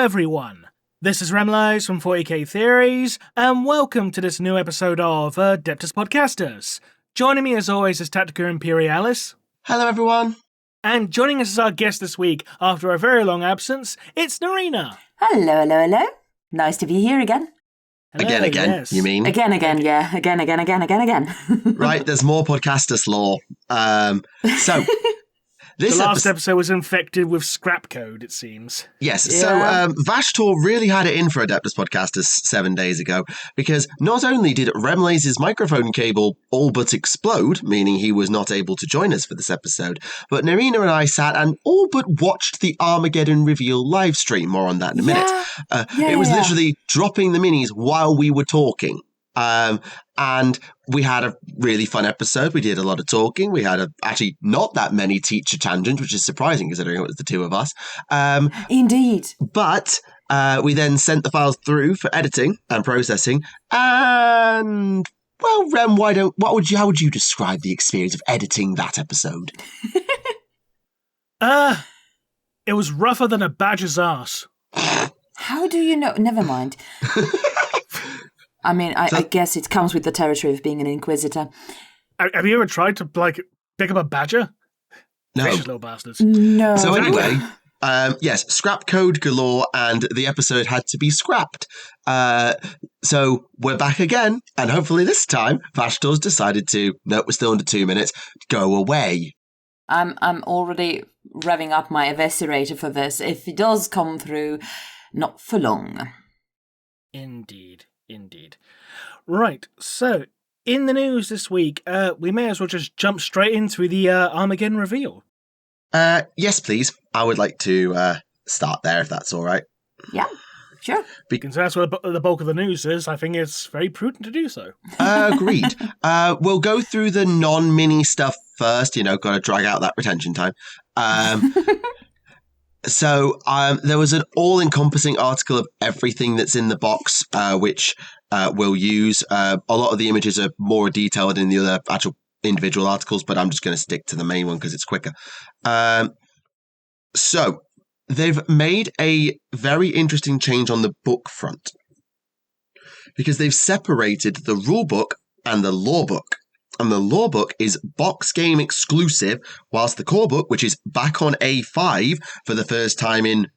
everyone. This is Remleiz from 40k Theories, and welcome to this new episode of Adeptus Podcastus. Joining me as always is Tactica Imperialis. Hello everyone. And joining us as our guest this week, after a very long absence, it's Naerina. Hello. Nice to be here again. Hello, Again, yes. you mean? Again, yeah. Again. Right, there's more Podcastus lore. This The last episode was infected with scrap code, it seems. Yes, Yeah. so Vashtor really had it in for Adeptus Podcastus 7 days ago, because not only did Remleiz's microphone cable all but explode, meaning he was not able to join us for this episode, but Naerina and I sat and all but watched the Armageddon reveal live stream. More on that in a minute. It was literally dropping the minis while we were talking. And we had a really fun episode. We did a lot of talking. We had actually not that many teacher tangents, which is surprising considering it was the two of us. Indeed. But we then sent the files through for editing and processing. And well, Rem, how would you describe the experience of editing that episode? It was rougher than a badger's ass. How do you know? Never mind. I mean, I guess it comes with the territory of being an inquisitor. Have you ever tried to, pick up a badger? No. Vicious little bastards. No. So anyway, yes, scrap code galore, and the episode had to be scrapped. So we're back again, and hopefully this time, Vashtor's decided to, no, we're still under 2 minutes, go away. I'm already revving up my eviscerator for this. If it does come through, not for long. Indeed. Right, so, in the news this week, we may as well just jump straight into the Armageddon reveal. Yes, please. I would like to start there, if that's all right. Yeah, sure. Because that's what the bulk of the news is, I think it's very prudent to do so. Agreed. We'll go through the non-mini stuff first, got to drag out that retention time. So there was an all-encompassing article of everything that's in the box, which we'll use. A lot of the images are more detailed in the other actual individual articles, but I'm just going to stick to the main one because it's quicker. So they've made a very interesting change on the book front, because they've separated the rulebook and the lore book. And the lore book is box game exclusive, whilst the core book, which is back on A5 for the first time in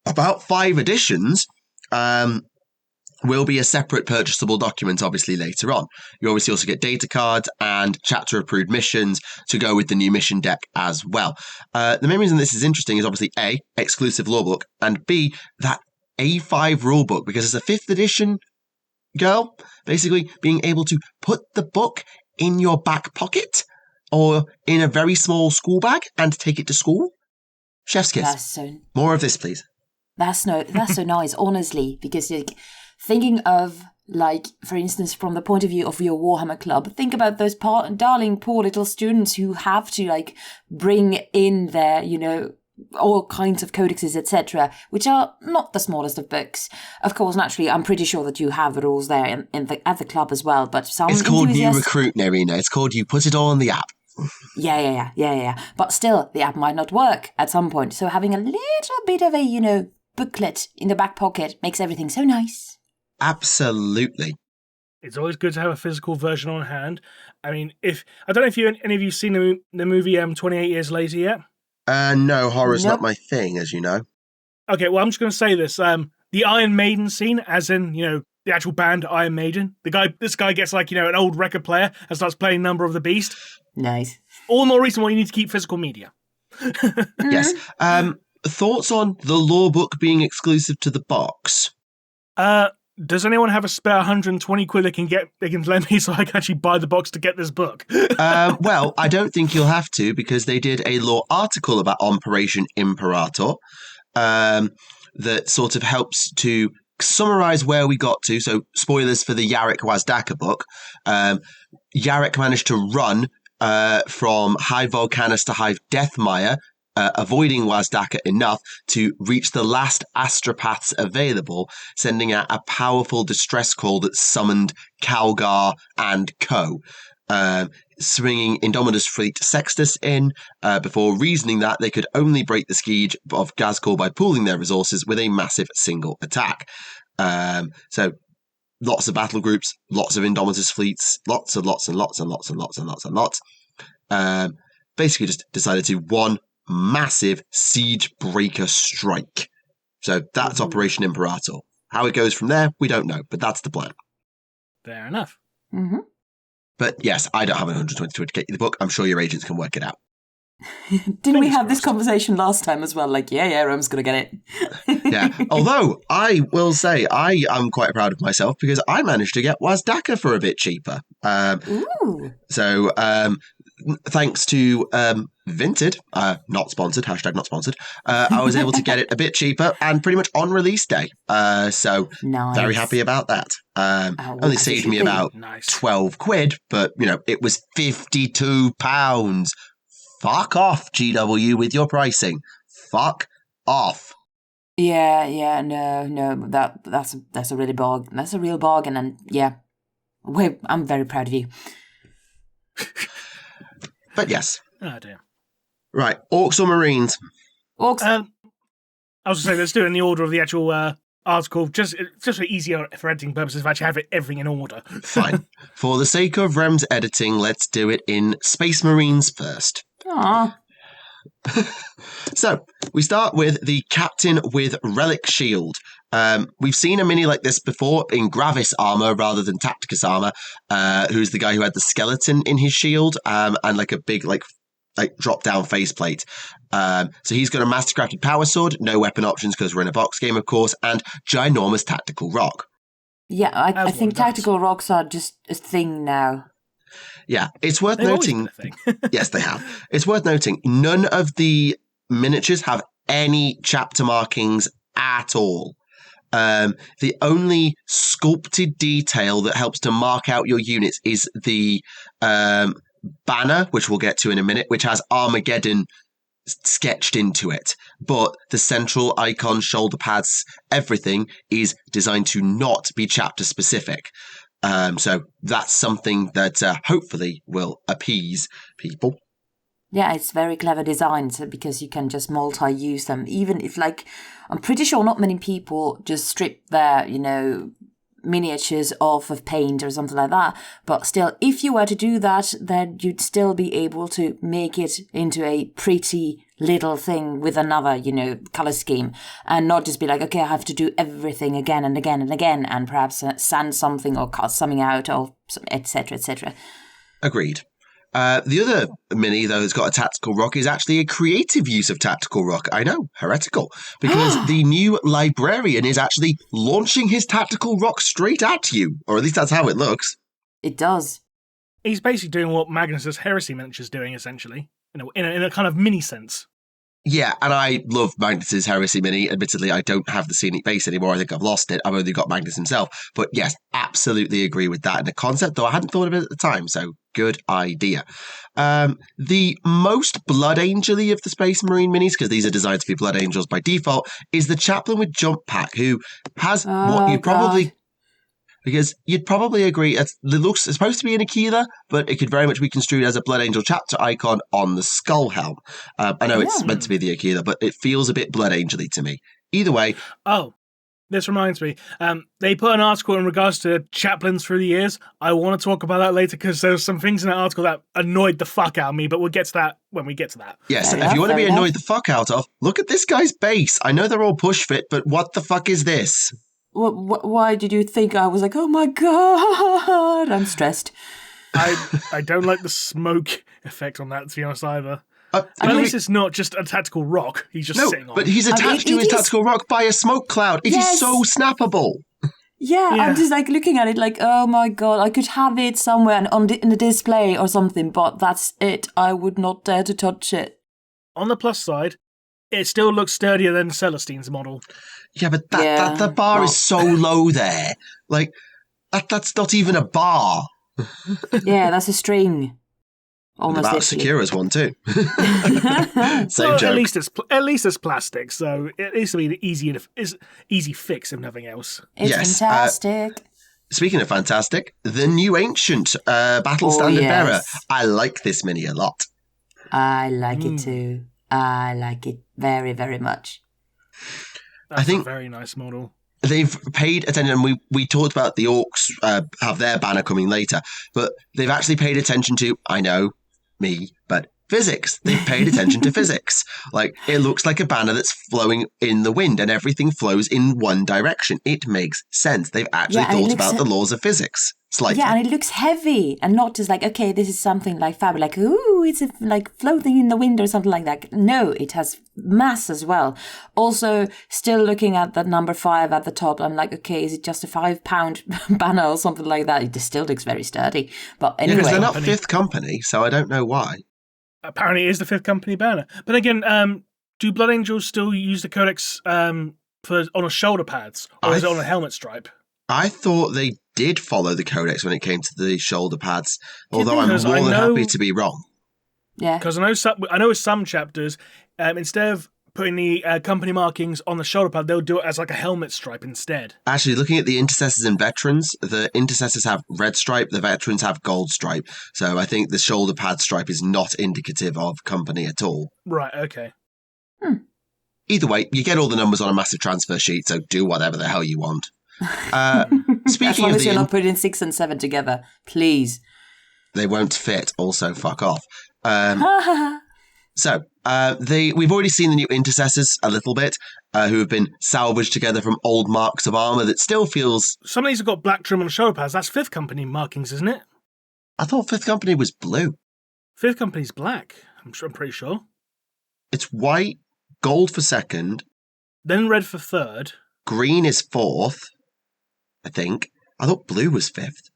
about 5 editions, will be a separate purchasable document, obviously, later on. You obviously also get data cards and chapter-approved missions to go with the new mission deck as well. The main reason this is interesting is obviously A, exclusive lore book, and B, that A5 rulebook, because it's a 5th edition girl, basically being able to put the book in your back pocket or in a very small school bag and take it to school. Chef's kiss. More of this, please. That's so nice, honestly, because thinking of, for instance, from the point of view of your Warhammer club, think about those darling poor little students who have to bring in their, all kinds of codexes, etc., which are not the smallest of books. Of course, naturally, I'm pretty sure that you have the rules there at the club as well, but some It's called New Recruit, Naerina. It's called you put it all on the app. Yeah. But still, the app might not work at some point, so having a little bit of a, booklet in the back pocket makes everything so nice. Absolutely. It's always good to have a physical version on hand. I mean, I don't know if any of you seen the movie 28 Years Later yet? No, horror's not my thing, as you know. Okay, well, I'm just going to say this. The Iron Maiden scene, as in, the actual band Iron Maiden. This guy gets an old record player and starts playing Number of the Beast. Nice. All the more reason why you need to keep physical media. Yes. Thoughts on the lore book being exclusive to the box? Does anyone have a spare 120 quid they can lend me so I can actually buy the box to get this book? Well, I don't think you'll have to, because they did a lore article about Operation Imperator that sort of helps to summarize where we got to. So, spoilers for the Yarrick Wazdaka book. Yarrick managed to run from Hive Volcanus to Hive Deathmire, avoiding Wazdaka enough to reach the last astropaths available, sending out a powerful distress call that summoned Calgar and co. swinging Indomitus Fleet Sextus in before reasoning that they could only break the siege of Gazkor by pooling their resources with a massive single attack. So lots of battle groups, lots of Indomitus fleets, lots. Basically just decided to one massive siege breaker strike. So that's Operation Imperator. How it goes from there, we don't know, but that's the plan. Fair enough. Mm-hmm. But yes, I don't have 122 to get you the book. I'm sure your agents can work it out. Didn't we have this conversation last time as well? Like, yeah, Rome's going to get it. Yeah. Although, I will say, I am quite proud of myself because I managed to get Wazdaka for a bit cheaper. Ooh. So, thanks to Vinted, not sponsored, hashtag not sponsored, I was able to get it a bit cheaper and pretty much on release day. So, nice. Very happy about that. Only saved me about £12, but, it was £52. Fuck off, GW, with your pricing. Fuck off. Yeah, no, that's a really that's a real bargain, and yeah, I'm very proud of you. But yes. Oh dear. Right, Orcs or Marines? Orcs. I was going to say, let's do it in the order of the actual article, just for easier for editing purposes, if I actually have everything in order. Fine. For the sake of Rem's editing, let's do it in Space Marines first. Aww. So, we start with the Captain with Relic Shield. We've seen a mini like this before in Gravis armor rather than Tacticus armor, who's the guy who had the skeleton in his shield and like a big like drop-down faceplate. So he's got a mastercrafted power sword, no weapon options because we're in a box game, of course, and ginormous tactical rock. Yeah, I think tactical rocks are just a thing now. Yeah, it's worth They've noting. always been a thing. Yes, they have. It's worth noting none of the miniatures have any chapter markings at all. The only sculpted detail that helps to mark out your units is the banner, which we'll get to in a minute, which has Armageddon sketched into it. But the central icon, shoulder pads, everything is designed to not be chapter specific. So that's something that hopefully will appease people. Yeah, it's very clever design because you can just multi-use them. Even if, I'm pretty sure not many people just strip their, miniatures off of paint or something like that. But still, if you were to do that, then you'd still be able to make it into a pretty little thing with another, color scheme, and not just be like, okay, I have to do everything again and again and again, and perhaps sand something or cut something out, or etc., etc. Agreed. The other mini, though, that's got a tactical rock is actually a creative use of tactical rock. I know, heretical. Because the new librarian is actually launching his tactical rock straight at you. Or at least that's how it looks. It does. He's basically doing what Magnus's Heresy miniature's doing, essentially. In a kind of mini sense. Yeah, and I love Magnus's Heresy mini. Admittedly, I don't have the scenic base anymore. I think I've lost it. I've only got Magnus himself. But yes, absolutely agree with that in the concept, though I hadn't thought of it at the time, so good idea. The most Blood Angel-y of the Space Marine minis, because these are designed to be Blood Angels by default, is the Chaplain with Jump Pack, who has what you probably... God. Because you'd probably agree, it looks it's supposed to be an Aquila, but it could very much be construed as a Blood Angel chapter icon on the skull helm. I know it's meant to be the Aquila, but it feels a bit Blood Angel-y to me. Either way. Oh, this reminds me. They put an article in regards to chaplains through the years. I want to talk about that later because there's some things in that article that annoyed the fuck out of me, but we'll get to that when we get to that. Yes, if you want to be annoyed the fuck out of, look at this guy's base. I know they're all push fit, but what the fuck is this? Why did you think I was like, oh my god, I'm stressed? I don't like the smoke effect on that, to be honest, either. At least it's not just a tactical rock he's just sitting on. But he's attached to his tactical rock by a smoke cloud. It is so snappable. Yeah, I'm just looking at it like, oh my god, I could have it somewhere in a display or something, but that's it. I would not dare to touch it. On the plus side, it still looks sturdier than Celestine's model. Yeah, but that bar is so low there. Like, that's not even a bar. Yeah, that's a string. Almost about Sakura's one too. Same well, joke. At least it's plastic, so it needs to be an easy fix if nothing else. It's fantastic. speaking of fantastic, the new Ancient Battle Standard Bearer. I like this mini a lot. I like it too. I like it very, very much. That's a very nice model. They've paid attention, and we talked about the Orcs have their banner coming later, but they've actually paid attention to, I know, me, but physics. They've paid attention to physics. Like, it looks like a banner that's flowing in the wind, and everything flows in one direction. It makes sense. They've actually thought about the laws of physics. Slightly. Yeah, and it looks heavy and not just like, okay, this is something like fab, like, ooh, it's like floating in the wind or something like that. No, it has mass as well. Also, still looking at that number 5 at the top, I'm like, okay, is it just a £5 banner or something like that? It still looks very sturdy. But anyway. Because they're not 5th company, so I don't know why. Apparently it is the 5th company banner. But again, do Blood Angels still use the Codex on a shoulder pads, or is it on a helmet stripe? I thought they did follow the Codex when it came to the shoulder pads, although I'm more than happy to be wrong. Yeah, because I know with some chapters, instead of putting the company markings on the shoulder pad, they'll do it as like a helmet stripe instead. Actually, looking at the Intercessors and Veterans, the Intercessors have red stripe, the Veterans have gold stripe. So I think the shoulder pad stripe is not indicative of company at all. Right, okay. Either way, you get all the numbers on a massive transfer sheet, so do whatever the hell you want. Speaking as long of as you're not putting 6 and 7 together, please. They won't fit, also fuck off. So, we've already seen the new Intercessors a little bit, who have been salvaged together from old marks of armour that still feels... Some of these have got black trim on shoulder pads. That's 5th company markings, isn't it? I thought 5th company was blue. 5th company's black, I'm pretty sure. It's white, gold for 2nd. Then red for 3rd. Green is 4th, I think. I thought blue was 5th.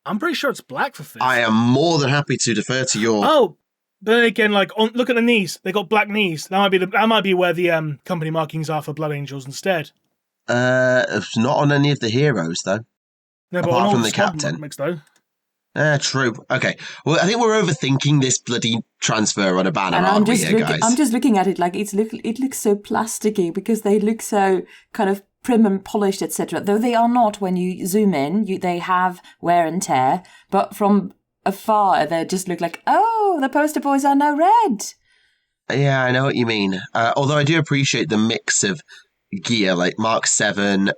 I'm pretty sure it's black for 5th. I am more than happy to defer to your... Oh, but then again, look at the knees. They got black knees. That might be where the company markings are for Blood Angels instead. It's not on any of the heroes, though. No, but apart from the captain. Mix, though. True. Okay. Well, I think we're overthinking this bloody transfer on a banner, and aren't we, guys? I'm just looking at it like it looks so plasticky because they look so kind of prim and polished, etc. Though they are not when you zoom in. They have wear and tear, but from afar they just look like, oh, the poster boys are now red. Yeah, I know what you mean. Although I do appreciate the mix of gear, like Mark 7,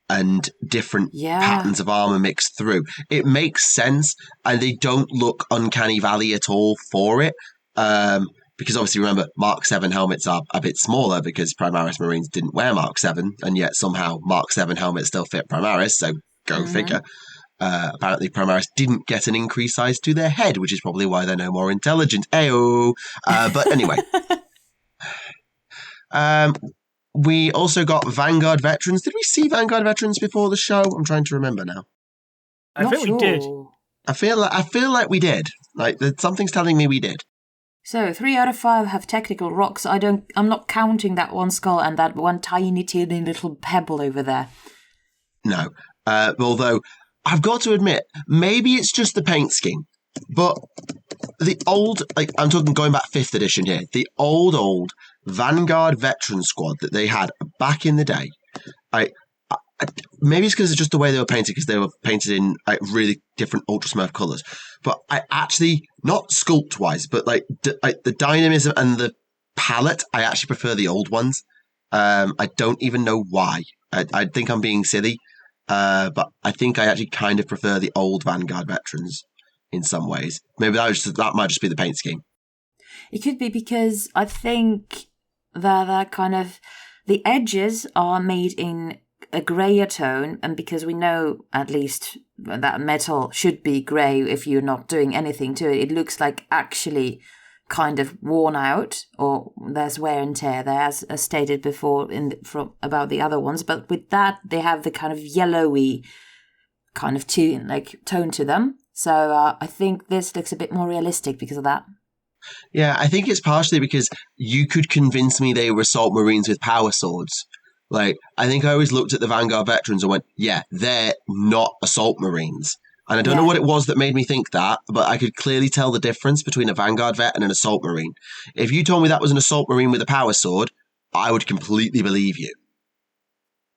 and different patterns of armor mixed through. It makes sense, and they don't look Uncanny Valley at all for it. Because obviously, remember, Mark 7 helmets are a bit smaller because Primaris Marines didn't wear Mark 7, and yet somehow Mark 7 helmets still fit Primaris, so go figure. Apparently, Primaris didn't get an increased size to their head, which is probably why they're no more intelligent. Ayo! But anyway. We also got Vanguard Veterans. Did we see Vanguard Veterans before the show? I'm trying to remember now. I think we did. I feel like we did. Like something's telling me we did. So 3 out of 5 have technical rocks. I'm not counting that one skull and that one tiny little pebble over there. No. Although I've got to admit, maybe it's just the paint scheme. But the old, I'm talking going back 5th edition here, the old Vanguard veteran squad that they had back in the day, maybe it's because it's just the way they were painted, because they were painted in really different Ultra Smurf colours. But I actually, not sculpt-wise, but the dynamism and the palette, I actually prefer the old ones. I don't even know why. I think I'm being silly, but I think I actually kind of prefer the old Vanguard veterans in some ways. Maybe that might just be the paint scheme. It could be because I think that kind of the edges are made in a grayer tone, and because we know at least that metal should be grey if you're not doing anything to it, it looks like actually kind of worn out, or there's wear and tear there, as stated before about the other ones. But with that, they have the kind of yellowy kind of tone to them. So I think this looks a bit more realistic because of that. Yeah, I think it's partially because you could convince me they were Assault Marines with power swords. I think I always looked at the Vanguard veterans and went, yeah, they're not Assault Marines. And I don't know what it was that made me think that, but I could clearly tell the difference between a Vanguard vet and an Assault Marine. If you told me that was an Assault Marine with a power sword, I would completely believe you.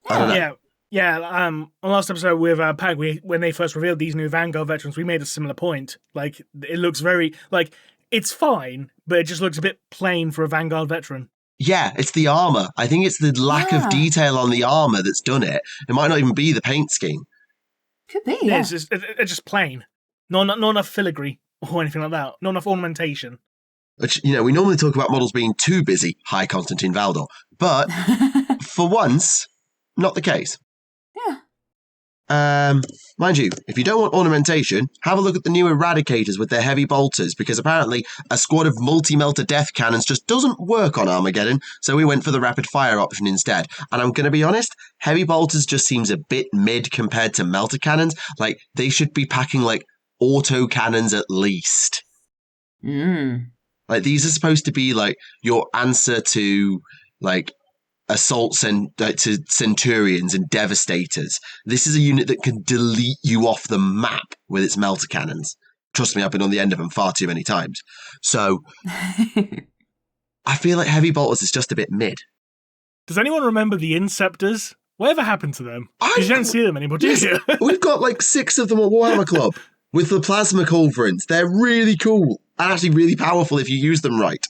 I don't know. Yeah, Yeah, on last episode with Pag, when they first revealed these new Vanguard veterans, we made a similar point. Like, it looks very, like, it's fine, but it just looks a bit plain for a Vanguard veteran. Yeah, it's the armor. I think it's the lack of detail on the armor that's done it. It might not even be the paint scheme. Could be, yeah. It's just plain. Not enough filigree or anything like that. Not enough ornamentation. Which, we normally talk about models being too busy, High Constantine Valdor. But, for once, not the case. Yeah. Mind you, if you don't want ornamentation, have a look at the new Eradicators with their heavy bolters, because apparently a squad of multi-melter death cannons just doesn't work on Armageddon, so we went for the rapid fire option instead. And I'm going to be honest, heavy bolters just seems a bit mid compared to melter cannons. Like, they should be packing, like, auto cannons at least. Like, these are supposed to be, like, your answer to, like, assaults and to centurions and devastators. This is a unit that can delete you off the map with its melter cannons. Trust me, I've been on the end of them far too many times. So, I feel like heavy bolters is just a bit mid. Does anyone remember the Inceptors? Whatever happened to them? You don't see them anymore, do you? We've got like 6 of them at Warhammer Club with the plasma culverins. They're really cool and actually really powerful if you use them right.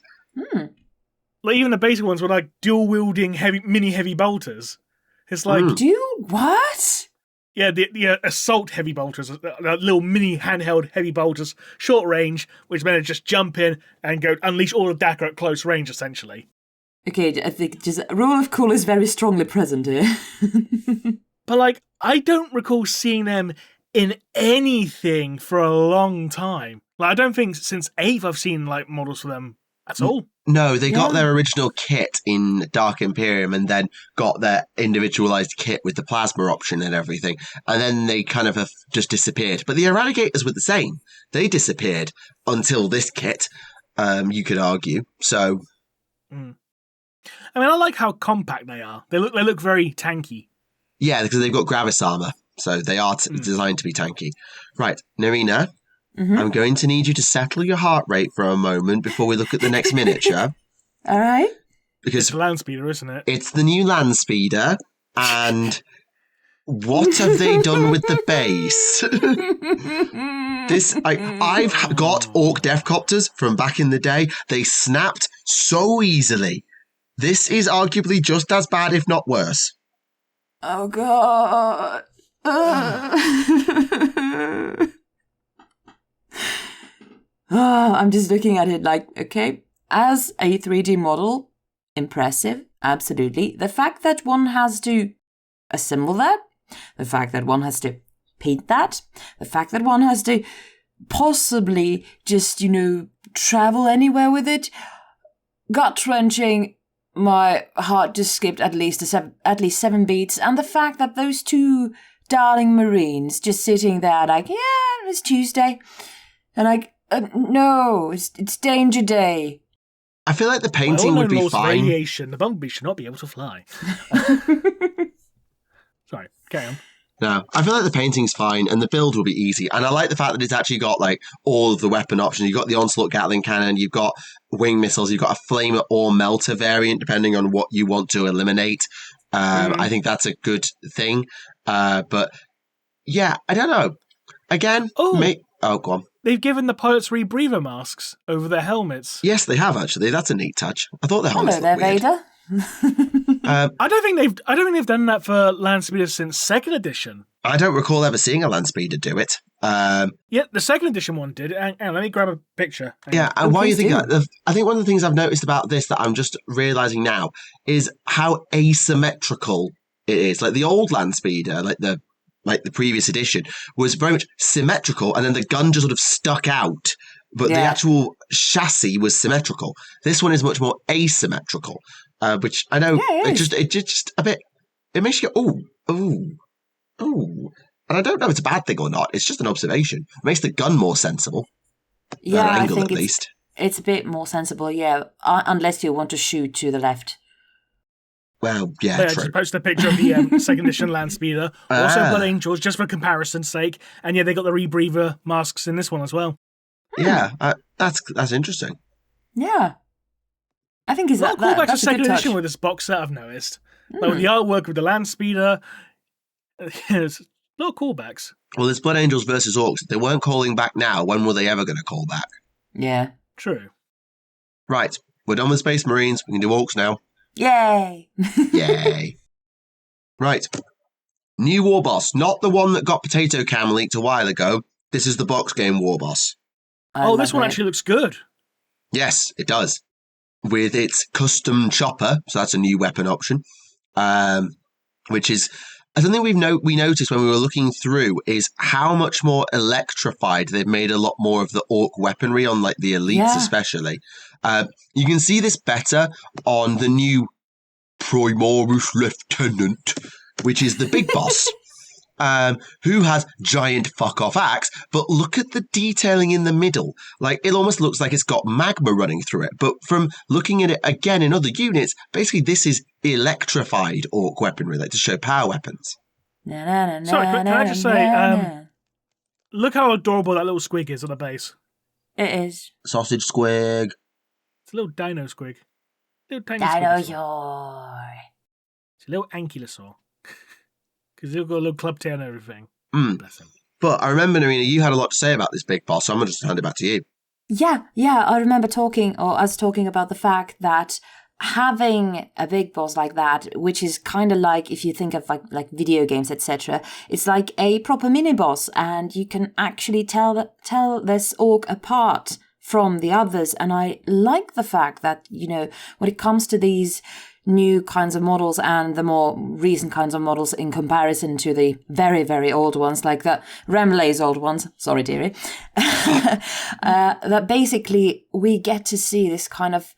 Like, even the basic ones were like dual-wielding mini heavy bolters. It's like... What? Yeah, the assault heavy bolters, little mini handheld heavy bolters, short range, which meant to just jump in and go unleash all of Dagger at close range, essentially. Okay, I think just rule of cool is very strongly present here. But, like, I don't recall seeing them in anything for a long time. Like, I don't think since 8th I've seen, like, models for them at all. No, they got their original kit in Dark Imperium and then got their individualized kit with the plasma option and everything. And then they kind of have just disappeared. But the Eradicators were the same. They disappeared until this kit, you could argue. So... I mean, I like how compact they are. They look very tanky. Yeah, because they've got Gravis armor. So they are designed to be tanky. Right, Naerina... I'm going to need you to settle your heart rate for a moment before we look at the next miniature. All right. Because it's the land speeder, isn't it? It's the new land speeder, and what have they done with the base? I've got Orc Deathcopters from back in the day. They snapped so easily. This is arguably just as bad, if not worse. Oh, God. I'm just looking at it like, okay, as a 3D model, impressive, absolutely. The fact that one has to assemble that, the fact that one has to paint that, the fact that one has to possibly just, travel anywhere with it, gut-wrenching, my heart just skipped at least 7 beats, and the fact that those 2 darling Marines just sitting there like, yeah, it's Tuesday, and like, no, it's danger day. I feel like the painting would be fine. Radiation. The bumblebee should not be able to fly. Sorry, carry on. No, I feel like the painting's fine and the build will be easy. And I like the fact that it's actually got like all of the weapon options. You've got the Onslaught Gatling Cannon, you've got wing missiles, you've got a flamer or melter variant, depending on what you want to eliminate. I think that's a good thing. But yeah, I don't know. Again, go on. They've given the pilots rebreather masks over their helmets. Yes, they have actually. That's a neat touch. I thought the helmets Hello there, looked weird. Vader. I don't think they've done that for land speeders since 2nd edition. I don't recall ever seeing a land speeder do it. Yeah, the 2nd edition one did. And let me grab a picture. Yeah, and while you think that, I think one of the things I've noticed about this that I'm just realising now is how asymmetrical it is. Like the old land speeder, like the previous edition, was very much symmetrical, and then the gun just sort of stuck out, but the actual chassis was symmetrical. This one is much more asymmetrical, which I know it just a bit. It makes you go, ooh. And I don't know if it's a bad thing or not. It's just an observation. It makes the gun more sensible. Yeah, at an angle, I think at least. It's a bit more sensible, yeah, unless you want to shoot to the left. Well, yeah, true. I true. just posted a picture of the 2nd edition land speeder. Also Blood Angels, just for comparison's sake. And yeah, they got the rebreather masks in this one as well. Yeah, that's interesting. Yeah. I think Call back to that's a 2nd good touch. edition with this box set, I've noticed. Like with the artwork with the land speeder, There's no callbacks. Well, it's Blood Angels versus Orcs. If they weren't calling back now, when were they ever going to call back? Yeah. True. Right, we're done with Space Marines. We can do Orcs now. Yay! Yay. Right. New War Boss. Not the one that got Potato Cam leaked a while ago. This is the box game War Boss. This one actually looks good. Yes, it does. With its custom chopper, so that's a new weapon option, which is something we noticed when we were looking through is how much more electrified they've made a lot more of the orc weaponry on like the elites especially. You can see this better on the new Primaris Lieutenant, which is the big boss. Who has giant fuck-off axe, but look at the detailing in the middle. Like, it almost looks like it's got magma running through it. But from looking at it again in other units, basically this is electrified orc weaponry, like to show power weapons. Sorry, can I just say, look how adorable that little squig is on the base. It is. Sausage squig. It's a little dino squig. Little tiny squig. Dinosaur. It's a little ankylosaur. Because they've got a little club tail and everything. Bless him. But I remember, Naerina, you had a lot to say about this big boss, so I'm going to just hand it back to you. Yeah, I remember us talking about the fact that having a big boss like that, which is kind of like, if you think of like video games, etc., it's like a proper mini boss, and you can actually tell this orc apart from the others. And I like the fact that, when it comes to these new kinds of models and the more recent kinds of models in comparison to the very, very old ones, like the Remleiz old ones, sorry, dearie, that basically we get to see this kind of,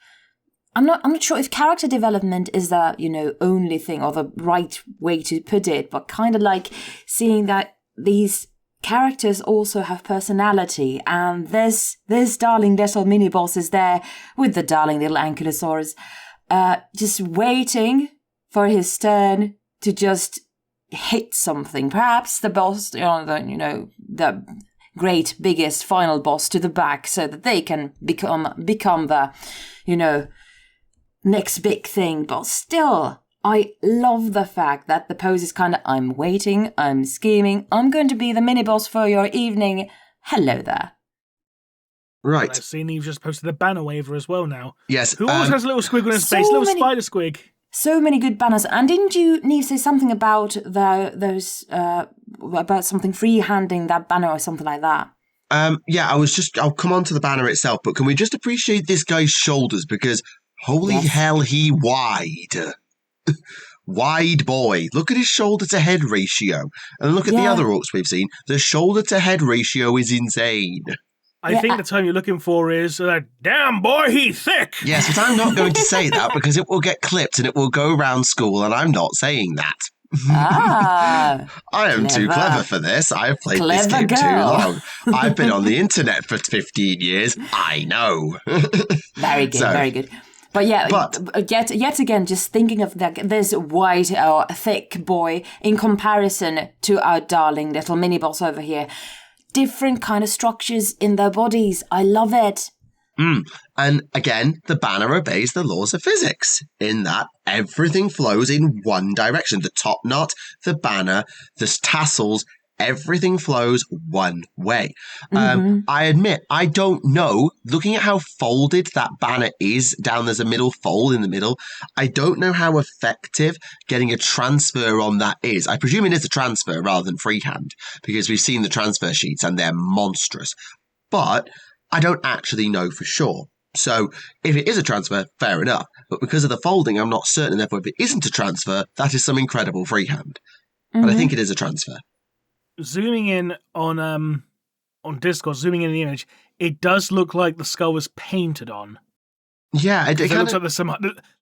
I'm not sure if character development is the, only thing or the right way to put it, but kind of like seeing that these characters also have personality, and this darling little mini boss is there with the darling little ankylosaurus, just waiting for his turn to just hit something. Perhaps the boss, the great, biggest, final boss to the back, so that they can become the, next big thing. But still, I love the fact that the pose is kind of, I'm waiting, I'm scheming, I'm going to be the mini boss for your evening. Hello there. Right. I've seen you've just posted a banner waiver as well now. Yes. Who always has a little squig on his face? Little spider squig. So many good banners. And didn't you, Neve, say something about those about something free-handing that banner or something like that? Yeah, I'll come on to the banner itself, but can we just appreciate this guy's shoulders? Because holy hell, he wide. Wide boy. Look at his shoulder to head ratio. And look at the other orcs we've seen. The shoulder to head ratio is insane. I think the term you're looking for is, damn boy, he thick. Yes, but I'm not going to say that because it will get clipped and it will go around school, and I'm not saying that. I am too clever for this. I've played this game too long. I've been on the internet for 15 years. I know. Very good, very good. But yet again, just thinking of this white or thick boy in comparison to our darling little mini boss over here. Different kind of structures in their bodies. I love it. And again, the banner obeys the laws of physics in that everything flows in one direction. The top knot, the banner, the tassels, everything flows one way. I admit, I don't know. Looking at how folded that banner is, there's a middle fold in the middle. I don't know how effective getting a transfer on that is. I presume it is a transfer rather than freehand, because we've seen the transfer sheets and they're monstrous. But I don't actually know for sure. So if it is a transfer, fair enough. But because of the folding, I'm not certain. Therefore, if it isn't a transfer, that is some incredible freehand. But I think it is a transfer. Zooming in on Discord, zooming in the image, it does look like the skull was painted on. Yeah, it looks like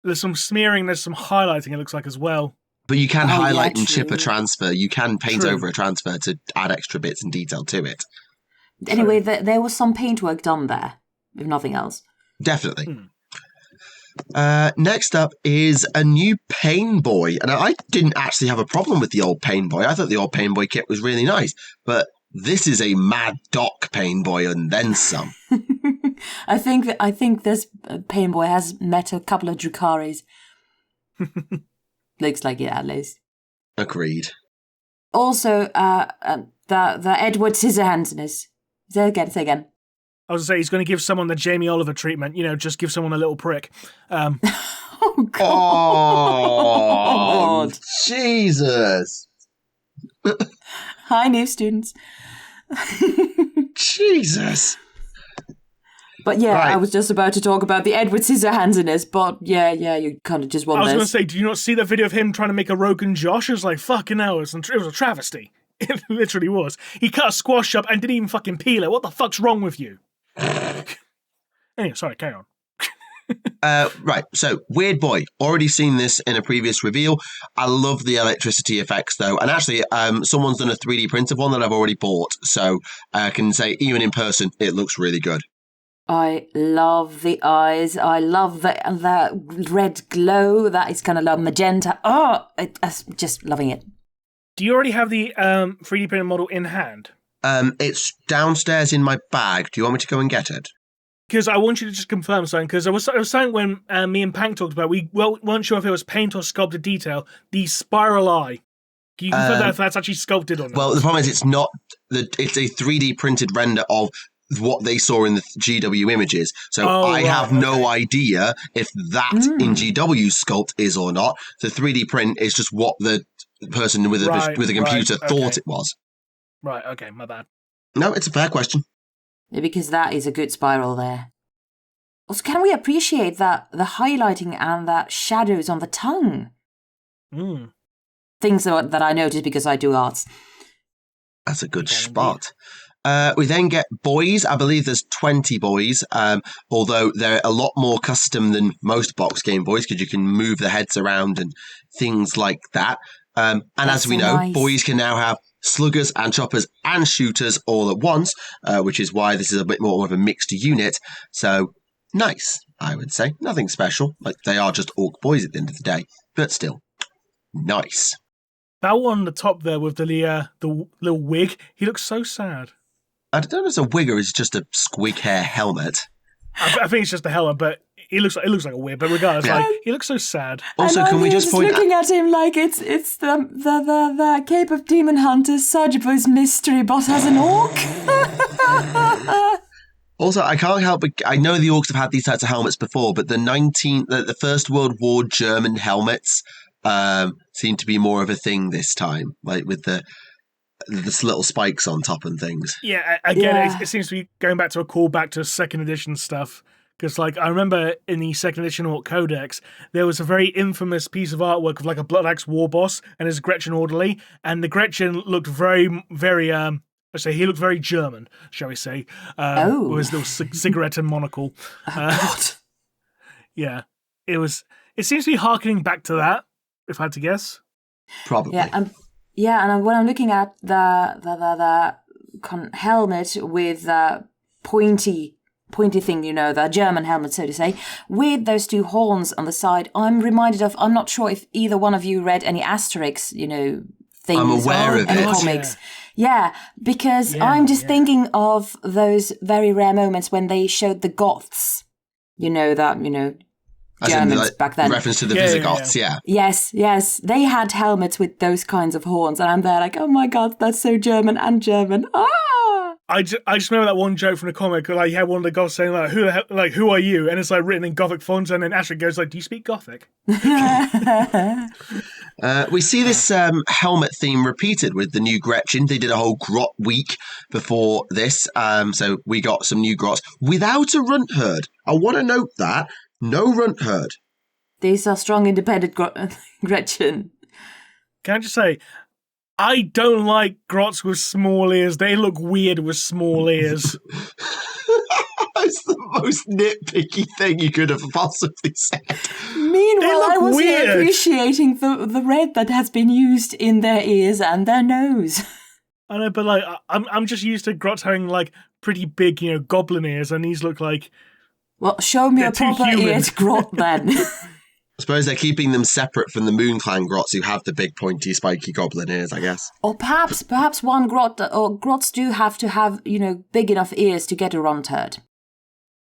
there's some smearing, there's some highlighting, it looks like as well. But you can highlight and chip a transfer. You can paint over a transfer to add extra bits and detail to it. Anyway, there was some paintwork done there, if nothing else. Definitely. Next up is a new Pain Boy. And I didn't actually have a problem with the old Pain Boy. I thought the old Pain Boy kit was really nice. But this is a Mad Doc Pain Boy and then some. I think this Pain Boy has met a couple of Drukaris. Looks like it, at least. Agreed. Also, the Edward Scissorhandsness. Say again. I was going to say, he's going to give someone the Jamie Oliver treatment, just give someone a little prick. Oh, God. Oh, Jesus. Hi, new students. Jesus. But yeah, Right. I was just about to talk about the Edward Scissorhandsness, but yeah, you kind of just want I was this. going to say, do you not see that video of him trying to make a Rogan Josh? It was like, fucking hell, it was a travesty. It literally was. He cut a squash up and didn't even fucking peel it. What the fuck's wrong with you? Anyway, sorry, carry on. Right, so Weird Boy. Already seen this in a previous reveal. I love the electricity effects, though. And actually, someone's done a 3D print of one that I've already bought. So I can say, even in person, it looks really good. I love the eyes. I love the red glow. That is kind of like magenta. Oh, I'm just loving it. Do you already have the 3D printed model in hand? It's downstairs in my bag. Do you want me to go and get it? Because I want you to just confirm something, because I was saying when me and Pank talked about it, we weren't sure if it was paint or sculpted detail, the spiral eye. Can you confirm that if that's actually sculpted or not? Well, the problem is it's not. It's a 3D printed render of what they saw in the GW images. So I have no idea if that in GW sculpt is or not. The 3D print is just what the person with a computer thought it was. Right, okay, my bad. No, it's a fair question. Yeah, because that is a good spiral there. Also, can we appreciate the highlighting and the shadows on the tongue? Things that I noticed because I do arts. That's a good spot. We then get boys. I believe there's 20 boys, although they're a lot more custom than most box game boys because you can move the heads around and things like that. And as we know, boys can now have sluggers and choppers and shooters all at once, which is why this is a bit more of a mixed unit. So nice, I would say. Nothing special. Like they are just orc boys at the end of the day, but still nice. That one on the top there with the little wig, he looks so sad. I don't know if it's a wig or it's just a squig hair helmet. I think it's just a helmet, but it looks like a wig. But regardless, he looks so sad. Also, can we just point out... looking at him like it's the Cape of Demon Hunters Surgibo's mystery boss as an orc. Also, I can't help but... I know the orcs have had these types of helmets before, but the First World War German helmets seem to be more of a thing this time, like with the little spikes on top and things. Yeah, again, it seems to be going back to a callback to second edition stuff. Because, I remember in the second edition Orc Codex, there was a very infamous piece of artwork of, a Blood Axe war boss and his Gretchen orderly. And the Gretchen looked very, very, he looked very German, shall we say. With his little cigarette and monocle. Yeah, it seems to be harkening back to that, if I had to guess. Probably. Yeah, and when I'm looking at the helmet with the pointy thing, the German helmet, so to say, with those two horns on the side, I'm reminded of, I'm not sure if either one of you read any Asterix, things. I'm aware of it. Comics. Yeah, because I'm just thinking of those very rare moments when they showed the Goths, Germans back then. Reference to the Visigoths, yeah. Yes. They had helmets with those kinds of horns, and I'm there like, oh my god, that's so German and German. Ah! I just remember that one joke from the comic, you had one of the Goths saying, who are you? And it's, written in Gothic fonts, and then Astrid goes, do you speak Gothic? We see this helmet theme repeated with the new Gretchen. They did a whole grot week before this, so we got some new grots without a runt herd. I want to note that. No runt herd. These are strong, independent Gretchen. Can I just say, I don't like grots with small ears. They look weird with small ears. It's the most nitpicky thing you could have possibly said. Meanwhile, I was here appreciating the red that has been used in their ears and their nose. I know, but I'm just used to grots having pretty big, goblin ears, and these look like. Well, show me a proper eared grot then. I suppose they're keeping them separate from the Moon Clan grots who have the big pointy spiky goblin ears, I guess. Or perhaps one grot, or grots do have to have, big enough ears to get a runt herd.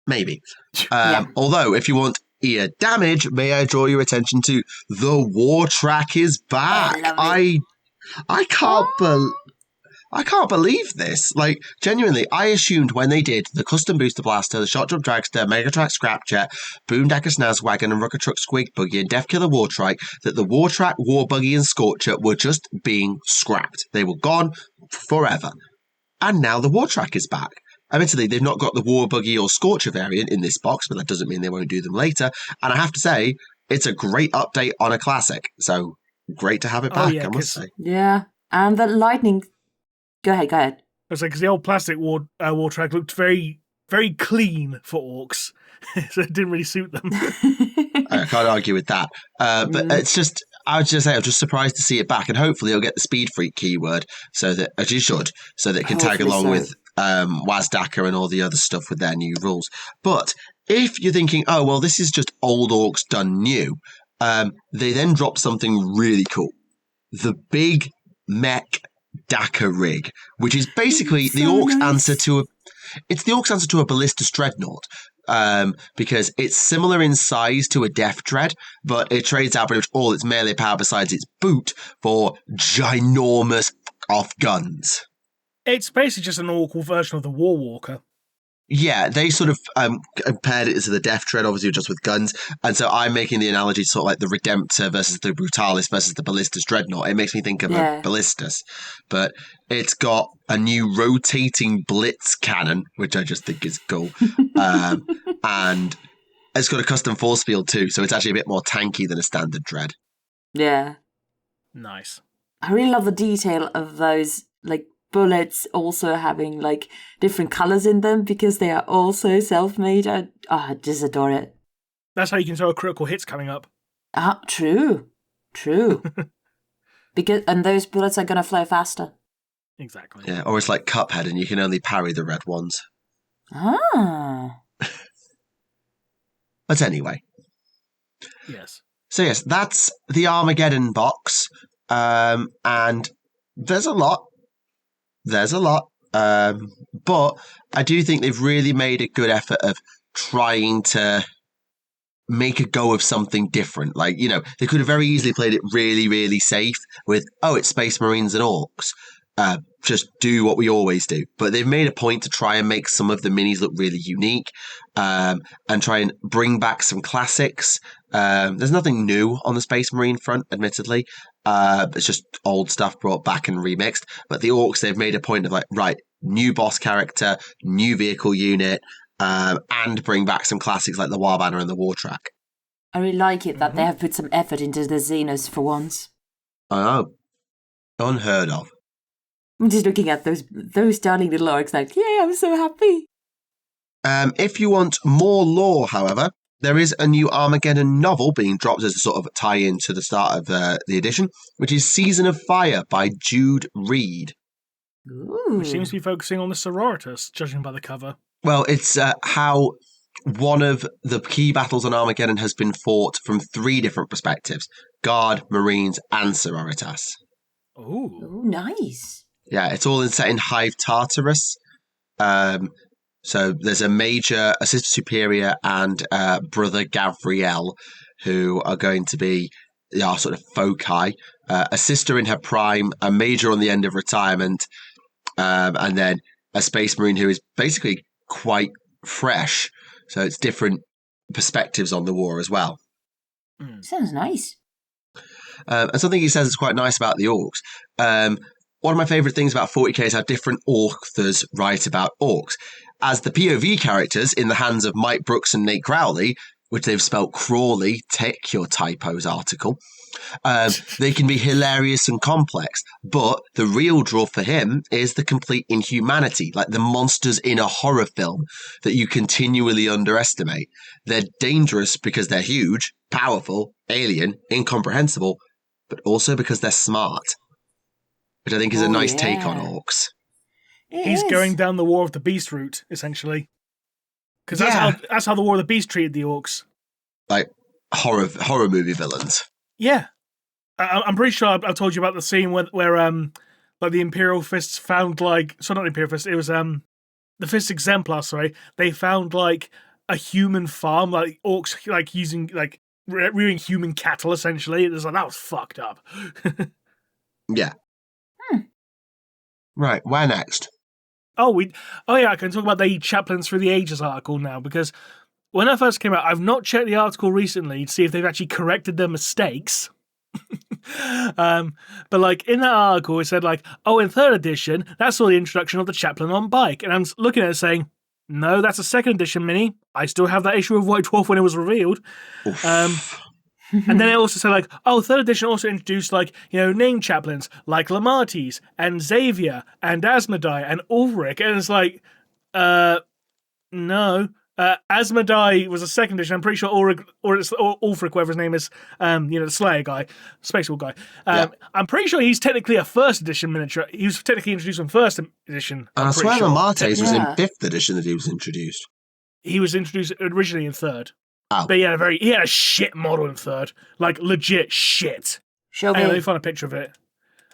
Maybe. Although, if you want ear damage, may I draw your attention to The War Track is back. I I can't believe this. Like, genuinely, I assumed when they did the Custom Booster Blaster, the Shot Jump Dragster, Megatrack Scrapjet, Boomdacker Snazwagon, and Rucker Truck Squig Buggy, and Death Killer Wartrike, that the Wartrack, War Buggy, and Scorcher were just being scrapped. They were gone forever. And now the Wartrack is back. Admittedly, they've not got the War Buggy or Scorcher variant in this box, but that doesn't mean they won't do them later. And I have to say, it's a great update on a classic. So, great to have it back, I must say. Yeah, and the lightning... Go ahead. I was like, because the old plastic war track looked very, very clean for orcs, so it didn't really suit them. I can't argue with that. But it's just, I would just say, I'm just surprised to see it back, and hopefully it'll get the Speed Freak keyword, so that, as you should, so that it can tag along with Wazdaka and all the other stuff with their new rules. But if you're thinking, oh, well, this is just old orcs done new, they then drop something really cool. The Big Mech Daka rig, which is basically the orcs' answer to a Ballistus Dreadnought, because it's similar in size to a Death Dread, but it trades out pretty much all its melee power besides its boot for ginormous off guns. It's basically just an orc version of the War Walker. Yeah, they sort of compared it to the Death Dread, obviously just with guns. And so I'm making the analogy to sort of like the Redemptor versus the Brutalis versus the Ballistus Dreadnought. It makes me think of a Ballistus. But it's got a new rotating blitz cannon, which I just think is cool. And it's got a custom force field too, so it's actually a bit more tanky than a standard Dread. Yeah. Nice. I really love the detail of those, like, bullets also having like different colors in them because they are also self-made. I just adore it. That's how you can tell critical hits coming up. True. And those bullets are gonna fly faster. Exactly. Yeah, or it's like Cuphead and you can only parry the red ones. But anyway. Yes. So yes, that's the Armageddon box. And there's a lot. But I do think they've really made a good effort of trying to make a go of something different. Like, you know, they could have very easily played it really, really safe with, oh, it's Space Marines and Orcs. Just do what we always do. But they've made a point to try and make some of the minis look really unique, and try and bring back some classics. There's nothing new on the Space Marine front, admittedly. It's just old stuff brought back and remixed. But the Orcs, they've made a point of like, right, new boss character, new vehicle unit, and bring back some classics like the Warbanner and the Wartrack. I really like it that they have put some effort into the Xenos for once. I know. Unheard of. I'm just looking at those darling little orcs like, yay, I'm so happy. If you want more lore, however, there is a new Armageddon novel being dropped as a sort of tie-in to the start of the edition, which is Season of Fire by Jude Reed. Ooh. Which seems to be focusing on the Sororitas, judging by the cover. Well, it's how one of the key battles on Armageddon has been fought from 3 different perspectives: Guard, Marines, and Sororitas. Ooh, nice. Yeah, it's all set in Hive Tartarus. So there's a major, assistant superior, and brother Gavriel, who are going to be our sort of foci. A sister in her prime, a major on the end of retirement, and then a space marine who is basically quite fresh. So it's different perspectives on the war as well. Sounds nice. And something he says is quite nice about the orcs. One of my favourite things about 40k is how different authors write about orcs. As the POV characters in the hands of Mike Brooks and Nate Crowley, which they've spelt Crawley, take your typos article, they can be hilarious and complex. But the real draw for him is the complete inhumanity, like the monsters in a horror film that you continually underestimate. They're dangerous because they're huge, powerful, alien, incomprehensible, but also because they're smart. Which I think is a nice take on orcs. He's going down the War of the Beast route, essentially. Because that's how the War of the Beast treated the orcs. Like horror movie villains. Yeah. I'm pretty sure I've told you about the scene where like the Imperial Fists found like... So not the Imperial Fists, it was the Fist Exemplar, sorry. They found like a human farm, like orcs like using like rearing human cattle, essentially. It was like, that was fucked up. Yeah. Right, where next? Oh yeah, I can talk about the Chaplains Through the Ages article now, because when I first came out, I've not checked the article recently to see if they've actually corrected their mistakes. But like in that article, it said like, oh, in 3rd edition, that's all the introduction of the Chaplain on bike, and I'm looking at it saying, no, that's a 2nd edition mini. I still have that issue of White Dwarf when it was revealed. And then it also said like, oh, 3rd edition also introduced like, named chaplains like Lamartes and Xavier and Asmodai and Ulrich. And it's like, no. Asmodai was a 2nd edition. I'm pretty sure Ulrich, whatever his name is, the Slayer guy, Space Wolf guy. I'm pretty sure he's technically a 1st edition miniature. He was technically introduced in 1st edition. And I swear Lamartes was in 5th edition that he was introduced. He was introduced originally in 3rd. Oh. But he had a shit model in 3rd. Like, legit shit. Show me. Let me find a picture of it.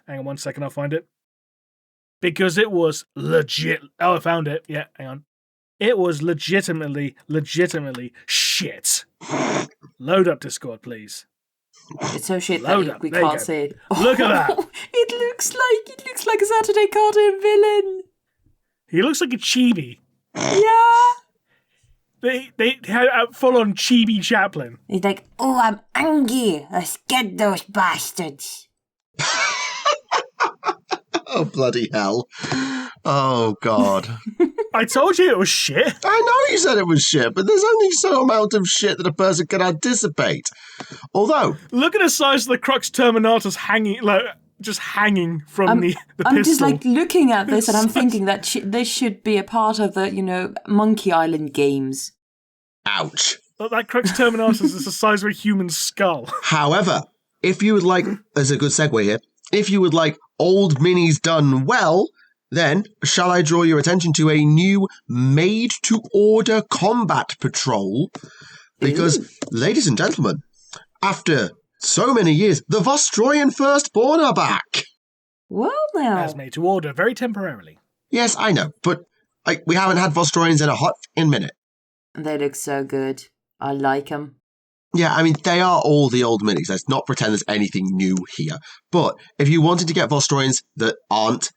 Hang on 1 second, I'll find it. Because it was legit. Oh, I found it. Yeah, hang on. It was legitimately shit. Load up Discord, please. It's so shit Load that up. we There you can't go. see it. Look at that. It looks like a Saturday cartoon villain. He looks like a chibi. Yeah. They had a full-on chibi Chaplain. He's like, oh, I'm angry. Let's get those bastards. Oh, bloody hell. Oh, God. I told you it was shit. I know you said it was shit, but there's only so amount of shit that a person can anticipate. Although... Look at the size of the Crux Terminatus hanging, just hanging from the pistol. I'm just like looking at this and I'm thinking that this should be a part of the, Monkey Island games. Ouch. Look, that Crux Terminatus is the size of a human skull. However, if you would like... There's a good segue here. If you would like old minis done well, then shall I draw your attention to a new made-to-order combat patrol? Because, ladies and gentlemen, after so many years, the Vostroyan Firstborn are back. Well, now. As made to order, very temporarily. Yes, I know, but we haven't had Vostroyans in a hot minute. They look so good. I like them. Yeah, I mean, they are all the old minis. Let's not pretend there's anything new here. But if you wanted to get Vostroyans that aren't,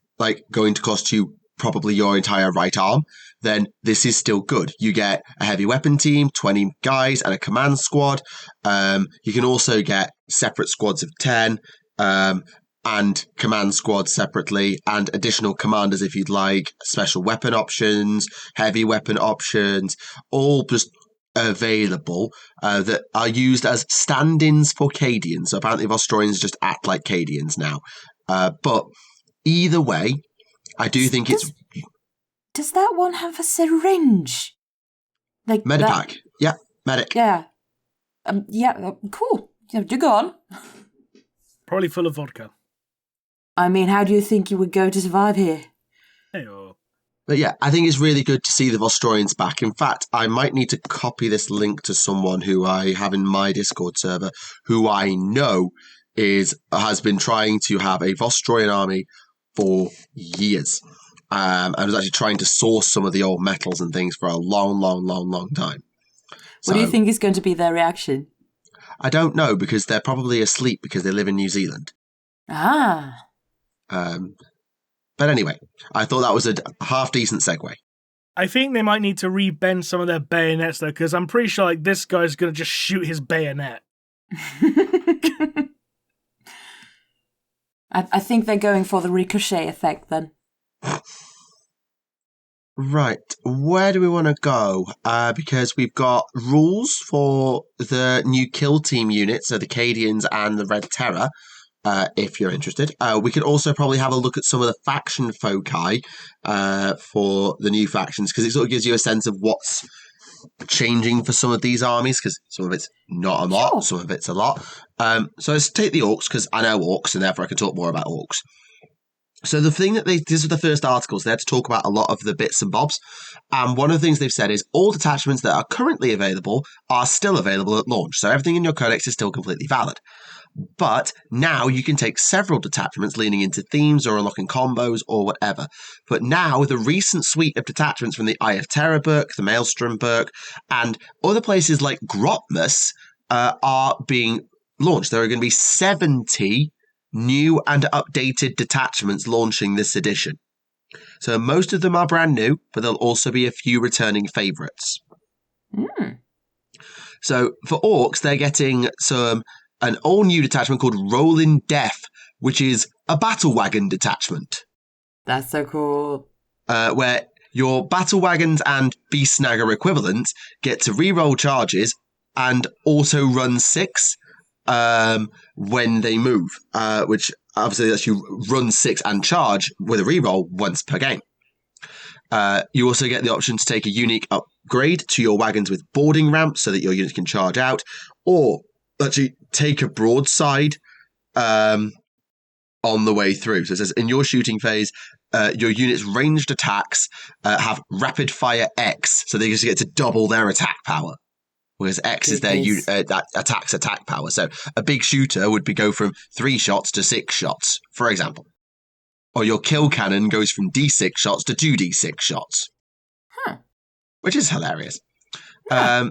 going to cost you probably your entire right arm, then this is still good. You get a heavy weapon team, 20 guys, and a command squad. You can also get separate squads of 10, and command squads separately, and additional commanders if you'd like, special weapon options, heavy weapon options, all just available that are used as stand-ins for Cadians. So apparently Vostroyans just act like Cadians now. But either way, I do think it's... Does that one have a syringe? Medipack. Yeah, medic. Yeah. Cool. Yeah, do go on. Probably full of vodka. I mean, how do you think you would go to survive here? Hey-oh. But yeah, I think it's really good to see the Vostroyans back. In fact, I might need to copy this link to someone who I have in my Discord server, who I know has been trying to have a Vostroyan army for years. I was actually trying to source some of the old metals and things for a long time. What do you think is going to be their reaction? I don't know, because they're probably asleep because they live in New Zealand. Ah. But anyway, I thought that was a half-decent segue. I think they might need to rebend some of their bayonets, though, because I'm pretty sure this guy's going to just shoot his bayonet. I think they're going for the ricochet effect, then. Right, where do we want to go? Because we've got rules for the new kill team units, so the Cadians and the Red Terror, if you're interested. We could also probably have a look at some of the faction foci for the new factions, because it sort of gives you a sense of what's changing for some of these armies, because some of it's not a lot, Sure. some of it's a lot. So let's take the orcs, because I know orcs, and therefore I can talk more about orcs. So the thing that this is the first articles, they had to talk about a lot of the bits and bobs. And one of the things they've said is all detachments that are currently available are still available at launch. So everything in your codex is still completely valid. But now you can take several detachments leaning into themes or unlocking combos or whatever. But now the recent suite of detachments from the Eye of Terror book, the Maelstrom book, and other places like Grotmus are being launched. There are going to be 70 new and updated detachments launching this edition. So most of them are brand new, but there'll also be a few returning favourites. So for orcs, they're getting an all-new detachment called Rolling Death, which is a battle wagon detachment. That's so cool. Where your battle wagons and beast snagger equivalents get to re-roll charges and also run 6 when they move, which obviously lets you run 6 and charge with a re-roll once per game. You also get the option to take a unique upgrade to your wagons with boarding ramps so that your units can charge out, or actually take a broadside on the way through. So it says, in your shooting phase, your unit's ranged attacks have rapid fire X, so they just get to double their attack power. Whereas X is their that attack's attack power. So a big shooter would go from 3 shots to 6 shots, for example. Or your kill cannon goes from D6 shots to 2D6 shots. Which is hilarious. Yeah.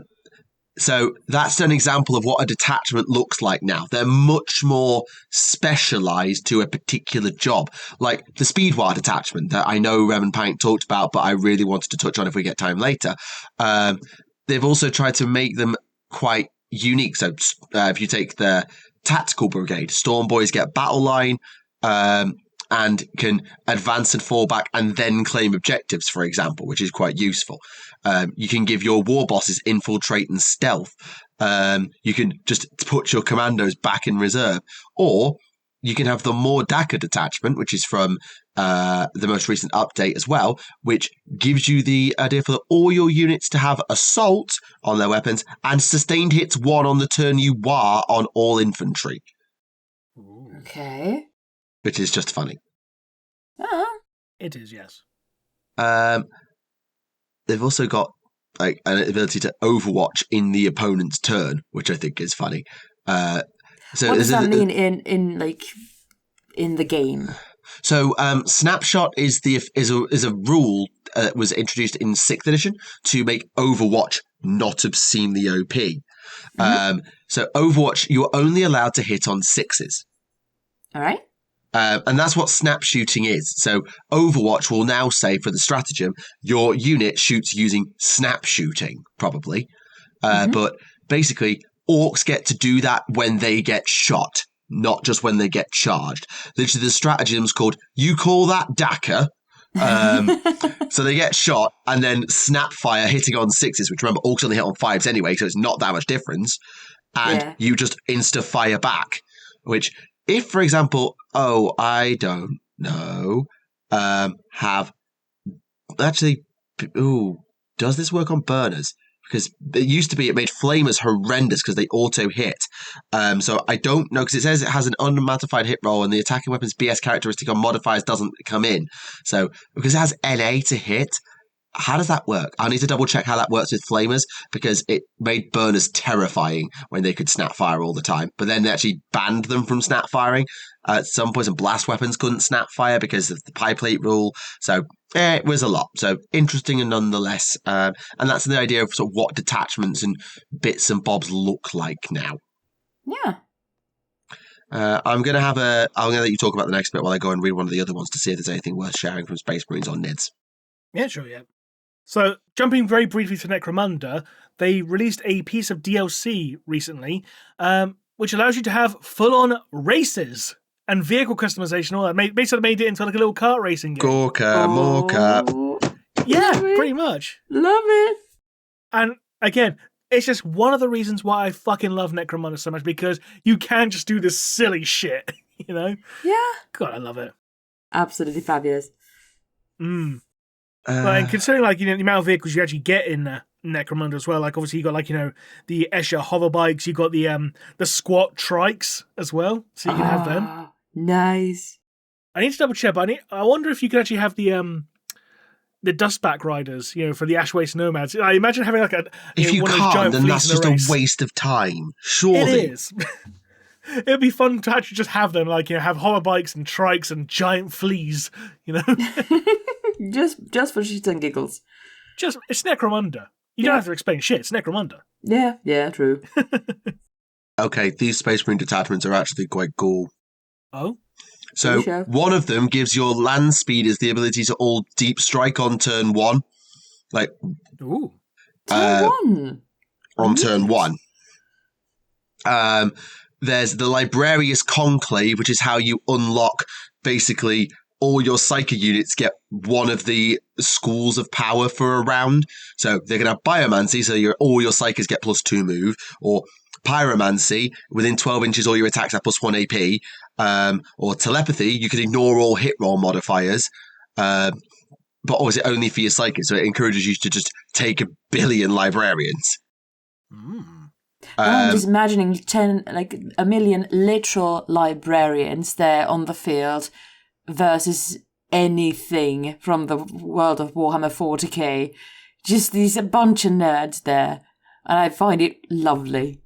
So that's an example of what a detachment looks like now. They're much more specialised to a particular job. Like the Speedwire detachment that I know Rem and Pint talked about, but I really wanted to touch on if we get time later. They've also tried to make them quite unique. So if you take the Tactical Brigade, Storm Boys get battle line and can advance and fall back and then claim objectives, for example, which is quite useful. You can give your war bosses infiltrate and stealth. You can just put your commandos back in reserve. Or you can have the Mordaka detachment, which is from the most recent update as well, which gives you the idea for all your units to have assault on their weapons and sustained hits 1 on the turn you war on all infantry. Okay. Which is just funny. It is, yes. They've also got like an ability to overwatch in the opponent's turn, which I think is funny. So what does that mean in the game? So snapshot is a rule that was introduced in 6th edition to make Overwatch not obscenely OP. So Overwatch, you're only allowed to hit on 6s. All right. And that's what snap shooting is. So Overwatch will now say for the stratagem, your unit shoots using snap shooting, probably. But basically, orcs get to do that when they get shot, not just when they get charged. Literally, the stratagem's called, you call that Daka. So they get shot and then snap fire hitting on 6s, which remember, orcs only hit on 5s anyway, so it's not that much difference. And you just insta-fire back, which... If, for example, I don't know, does this work on burners? Because it used to be it made flamers horrendous because they auto-hit. So I don't know, because it says it has an unmodified hit roll and the attacking weapon's BS characteristic on modifiers doesn't come in. So because it has NA to hit, how does that work? I need to double check how that works with flamers, because it made burners terrifying when they could snap fire all the time. But then they actually banned them from snap firing at some point, and blast weapons couldn't snap fire because of the pie plate rule. So it was a lot. So interesting and nonetheless. And that's the idea of sort of what detachments and bits and bobs look like now. Yeah. I'm gonna let you talk about the next bit while I go and read one of the other ones to see if there's anything worth sharing from Space Marines on NIDS. Yeah, sure, yeah. So, jumping very briefly to Necromunda, they released a piece of DLC recently, which allows you to have full-on races and vehicle customization. All that basically made it into like a little kart racing game. Gorka, Morka. Yeah, pretty much. Love it. And again, it's just one of the reasons why I fucking love Necromunda so much, because you can just do this silly shit, you know? Yeah. God, I love it. Absolutely fabulous. And considering, like, you know, the amount of vehicles you actually get in Necromunda as well, like, obviously you got, like, you know, the Escher hover bikes, you got the squat trikes as well, so you can have them. Nice. I need to double check, but I wonder if you could actually have the Dustback Riders, you know, for the Ashwaste Nomads. I imagine having like if you one can't, of those giant then that's fleas just a waste of time. Surely it is. It'd be fun to actually just have them, like, you know, have hover bikes and trikes and giant fleas, you know. just for shits and giggles. It's Necromunda. You don't have to explain shit. It's Necromunda. Yeah, true. Okay, these Space Marine detachments are actually quite cool. Oh? So Sure. one of them gives your land speeders the ability to all deep strike on turn 1. Like, Ooh. Turn 1. on turn 1. There's the Librarius Conclave, which is how you unlock basically all your Psyker units get one of the schools of power for a round. So they can have Biomancy, so all your Psykers get +2 move, or Pyromancy, within 12 inches all your attacks have +1 AP, or Telepathy, you can ignore all hit roll modifiers, but obviously only for your Psykers, so it encourages you to just take 1 billion Librarians. I'm just imagining 1 million literal librarians there on the field versus anything from the world of Warhammer 40k. Just a bunch of nerds there, and I find it lovely.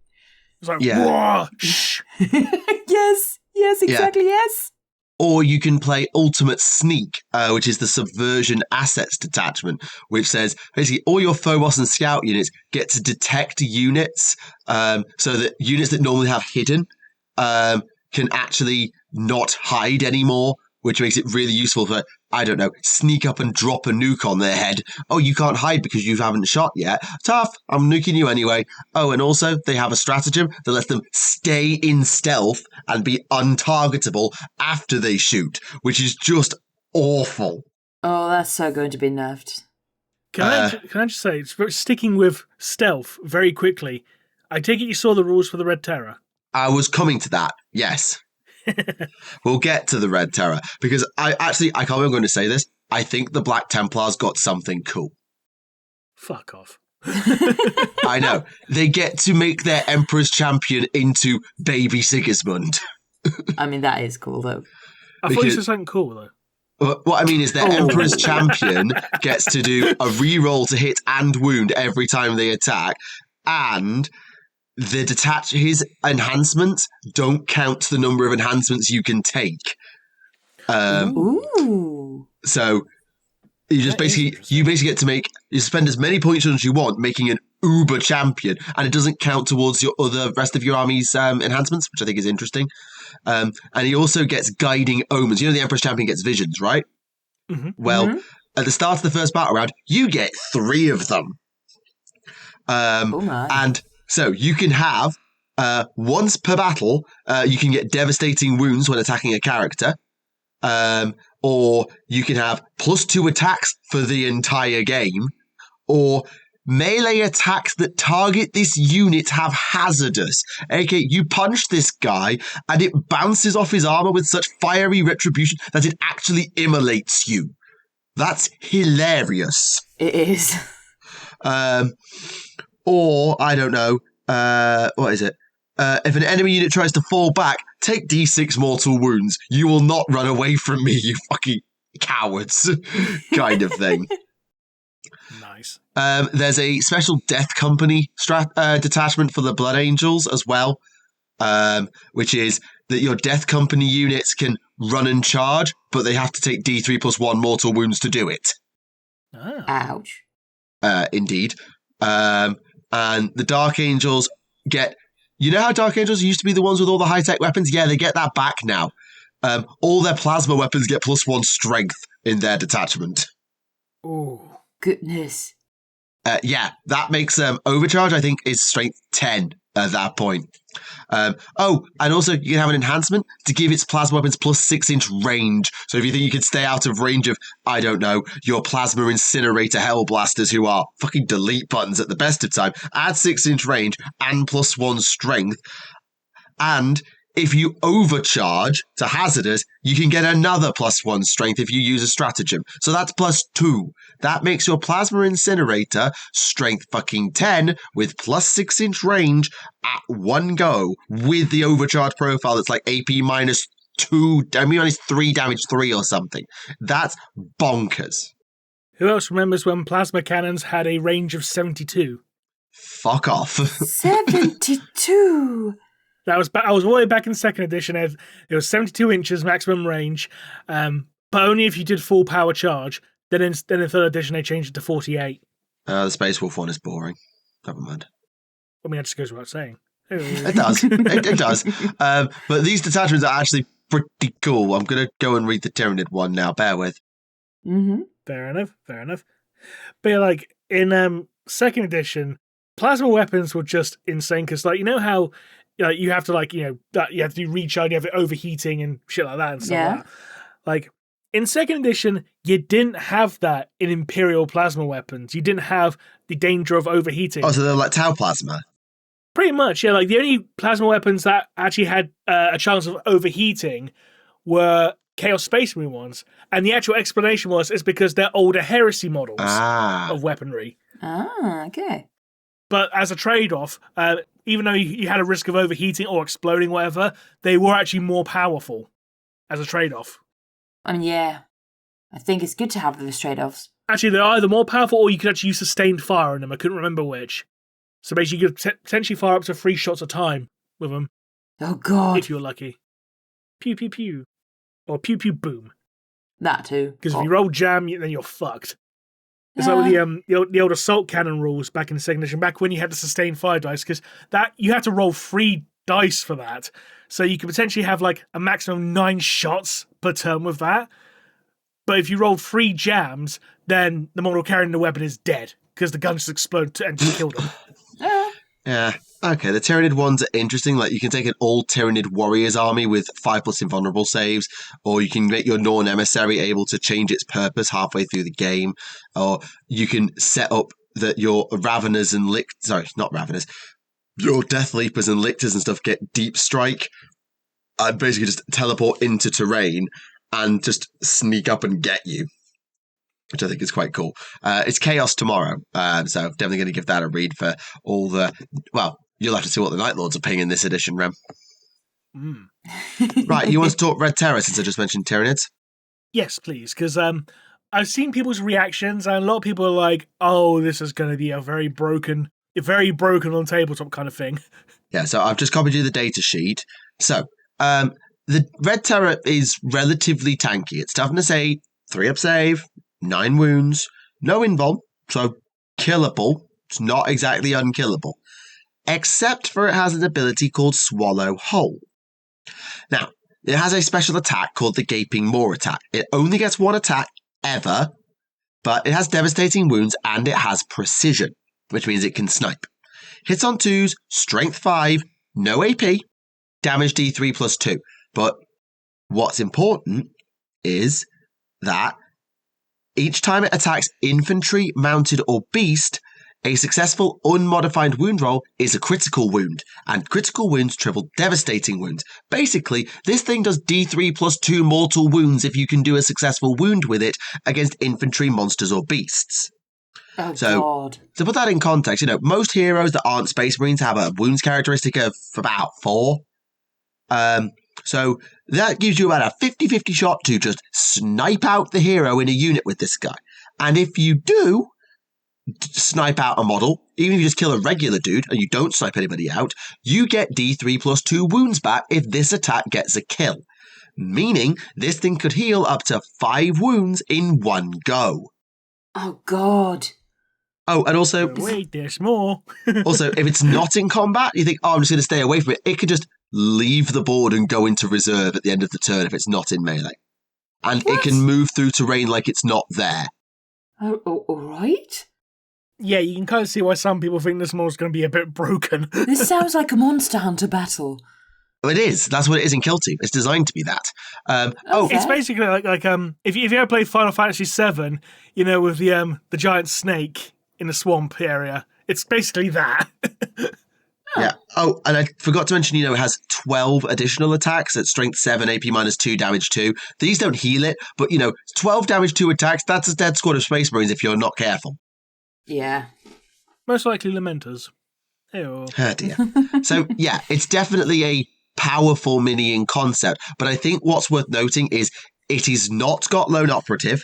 It's like, Yeah. whoa, shh. Yes, exactly, yes. Or you can play Ultimate Sneak, which is the Subversion Assets detachment, which says basically all your Phobos and Scout units get to detect units, so that units that normally have hidden can actually not hide anymore, which makes it really useful for, I don't know, sneak up and drop a nuke on their head. Oh, you can't hide because you haven't shot yet. Tough, I'm nuking you anyway. Oh, and also they have a stratagem that lets them stay in stealth and be untargetable after they shoot, which is just awful. Oh, that's so going to be nerfed. Can I just say, sticking with stealth very quickly, I take it you saw the rules for the Red Terror. I was coming to that, yes. We'll get to the Red Terror, because I can't believe I'm going to say this. I think the Black Templars got something cool. Fuck off. I know. They get to make their Emperor's Champion into Baby Sigismund. I mean, that is cool, though. I thought you said something cool, though. What I mean is their Emperor's Champion gets to do a reroll to hit and wound every time they attack, and his enhancements don't count the number of enhancements you can take. Ooh. So you just basically get to spend as many points as you want making an uber champion, and it doesn't count towards your rest of your army's enhancements, which I think is interesting. And he also gets guiding omens. You know the Emperor's Champion gets visions, right? Mm-hmm. Well, at the start of the first battle round, you get 3 of them. And so you can have, once per battle, you can get devastating wounds when attacking a character, or you can have +2 attacks for the entire game, or melee attacks that target this unit have hazardous. Okay, you punch this guy and it bounces off his armor with such fiery retribution that it actually immolates you. That's hilarious. It is. Or, I don't know, what is it? If an enemy unit tries to fall back, take D6 mortal wounds. You will not run away from me, you fucking cowards. Kind of thing. Nice. There's a special Death Company detachment for the Blood Angels as well, which is that your Death Company units can run and charge, but they have to take D3 +1 mortal wounds to do it. Oh. Ouch. Indeed. And the Dark Angels get... You know how Dark Angels used to be the ones with all the high-tech weapons? Yeah, they get that back now. All their plasma weapons get +1 strength in their detachment. Ooh. Goodness. Yeah, that makes Overcharge, I think, is strength 10 at that point. And also you can have an enhancement to give its plasma weapons +6-inch range. So if you think you could stay out of range of, I don't know, your plasma incinerator hellblasters who are fucking delete buttons at the best of time, add 6-inch range and +1 strength. And if you overcharge to hazardous, you can get another +1 strength if you use a stratagem. So that's +2. That makes your plasma incinerator strength fucking 10 with +6-inch range at one go with the overcharge profile that's like AP -2, -3 damage 3 or something. That's bonkers. Who else remembers when plasma cannons had a range of 72? Fuck off. 72! I was all the way back in 2nd edition. It was 72 inches maximum range, but only if you did full power charge. Then in 3rd edition, they changed it to 48. The Space Wolf one is boring. Never mind. I mean, that just goes without saying. It does. It does. But these detachments are actually pretty cool. I'm going to go and read the Tyranid one now. Bear with. Mm-hmm. Fair enough. But yeah, like in second edition, plasma weapons were just insane because, like, you know how you have to, like, you have to do recharge, you have overheating and shit like that and stuff like that. Like in second edition, you didn't have that in Imperial plasma weapons. You didn't have the danger of overheating. Oh, so they're like Tau plasma. Pretty much, yeah. Like the only plasma weapons that actually had a chance of overheating were Chaos Space Marine ones, and the actual explanation is because they're older heresy models of weaponry. Ah, okay. But as a trade-off, even though you had a risk of overheating or exploding, whatever, they were actually more powerful as a trade-off. I mean, yeah. I think it's good to have those trade-offs. Actually, they're either more powerful or you could actually use sustained fire on them. I couldn't remember which. So basically, you could potentially fire up to 3 shots a time with them. Oh, God. If you're lucky. Pew, pew, pew. Or pew, pew, boom. That too. Because if you roll jam, then you're fucked. It's like with the old assault cannon rules back in the second edition, back when you had the sustained fire dice, because that you had to roll 3 dice for that. So you could potentially have like a maximum of 9 shots per turn with that. But if you rolled 3 jams, then the model carrying the weapon is dead, because the gun just exploded and just killed him. Yeah. Okay, the Tyranid ones are interesting. Like, you can take an all Tyranid warriors army with 5+ invulnerable saves, or you can make your Norn emissary able to change its purpose halfway through the game, or you can set up that your Raveners and your Death Leapers and Lictors and stuff get deep strike and basically just teleport into terrain and just sneak up and get you, which I think is quite cool. It's Chaos tomorrow, so definitely going to give that a read for all the... Well, you'll have to see what the Night Lords are paying in this edition, Rem. Right, you want to talk Red Terror since I just mentioned Tyranids? Yes, please, because I've seen people's reactions, and a lot of people are like, oh, this is going to be a very broken on tabletop kind of thing. Yeah, so I've just copied you the data sheet. So, the Red Terror is relatively tanky. It's toughness 8, 3-up save, 9 wounds, no invul, so killable. It's not exactly unkillable, except for it has an ability called Swallow Whole. Now, it has a special attack called the Gaping Maw attack. It only gets 1 attack ever, but it has devastating wounds and it has precision, which means it can snipe. Hits on 2s, strength 5, no AP, damage D3 plus 2. But what's important is that each time it attacks infantry, mounted, or beast, a successful unmodified wound roll is a critical wound, and critical wounds triple devastating wounds. Basically, this thing does D3 plus 2 mortal wounds if you can do a successful wound with it against infantry, monsters, or beasts. Oh, So, God. to put that in context, most heroes that aren't Space Marines have a wounds characteristic of about 4. So that gives you about a 50-50 shot to just snipe out the hero in a unit with this guy. And if you do snipe out a model, even if you just kill a regular dude and you don't snipe anybody out, you get D3 plus 2 wounds back if this attack gets a kill. Meaning this thing could heal up to 5 wounds in one go. Oh, God. Oh, and also... Wait, there's more. Also, if it's not in combat, you think, I'm just going to stay away from it. It could just leave the board and go into reserve at the end of the turn if it's not in melee. And it can move through terrain like it's not there. Oh, all right. Yeah, you can kind of see why some people think this model is going to be a bit broken. This sounds like a Monster Hunter battle. Well, it is. That's what it is in Kill Team. It's designed to be that. It's basically like if you ever play Final Fantasy VII, with the giant snake in the swamp area, it's basically that. Yeah. Oh, and I forgot to mention, it has 12 additional attacks at strength 7, AP minus 2, damage 2. These don't heal it, but 12 damage 2 attacks, that's a dead squad of Space Marines if you're not careful. Yeah. Most likely Lamenters. Hey-oh. Oh dear. So, yeah, it's definitely a powerful mini in concept, but I think what's worth noting is it is not got lone operative,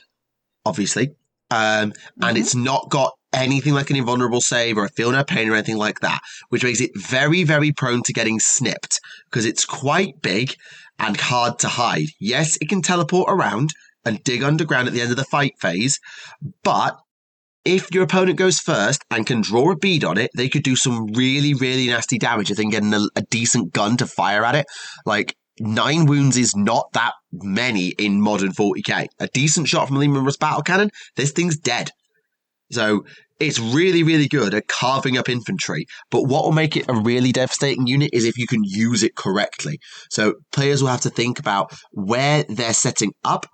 obviously, and it's not got anything like an invulnerable save or a feel no pain or anything like that, which makes it very, very prone to getting snipped because it's quite big and hard to hide. Yes, it can teleport around and dig underground at the end of the fight phase, but if your opponent goes first and can draw a bead on it, they could do some really, really nasty damage if they can get a decent gun to fire at it. Like, 9 wounds is not that many in modern 40k. A decent shot from a Lehman Russ battle cannon, this thing's dead. So it's really, really good at carving up infantry. But what will make it a really devastating unit is if you can use it correctly. So players will have to think about where they're setting up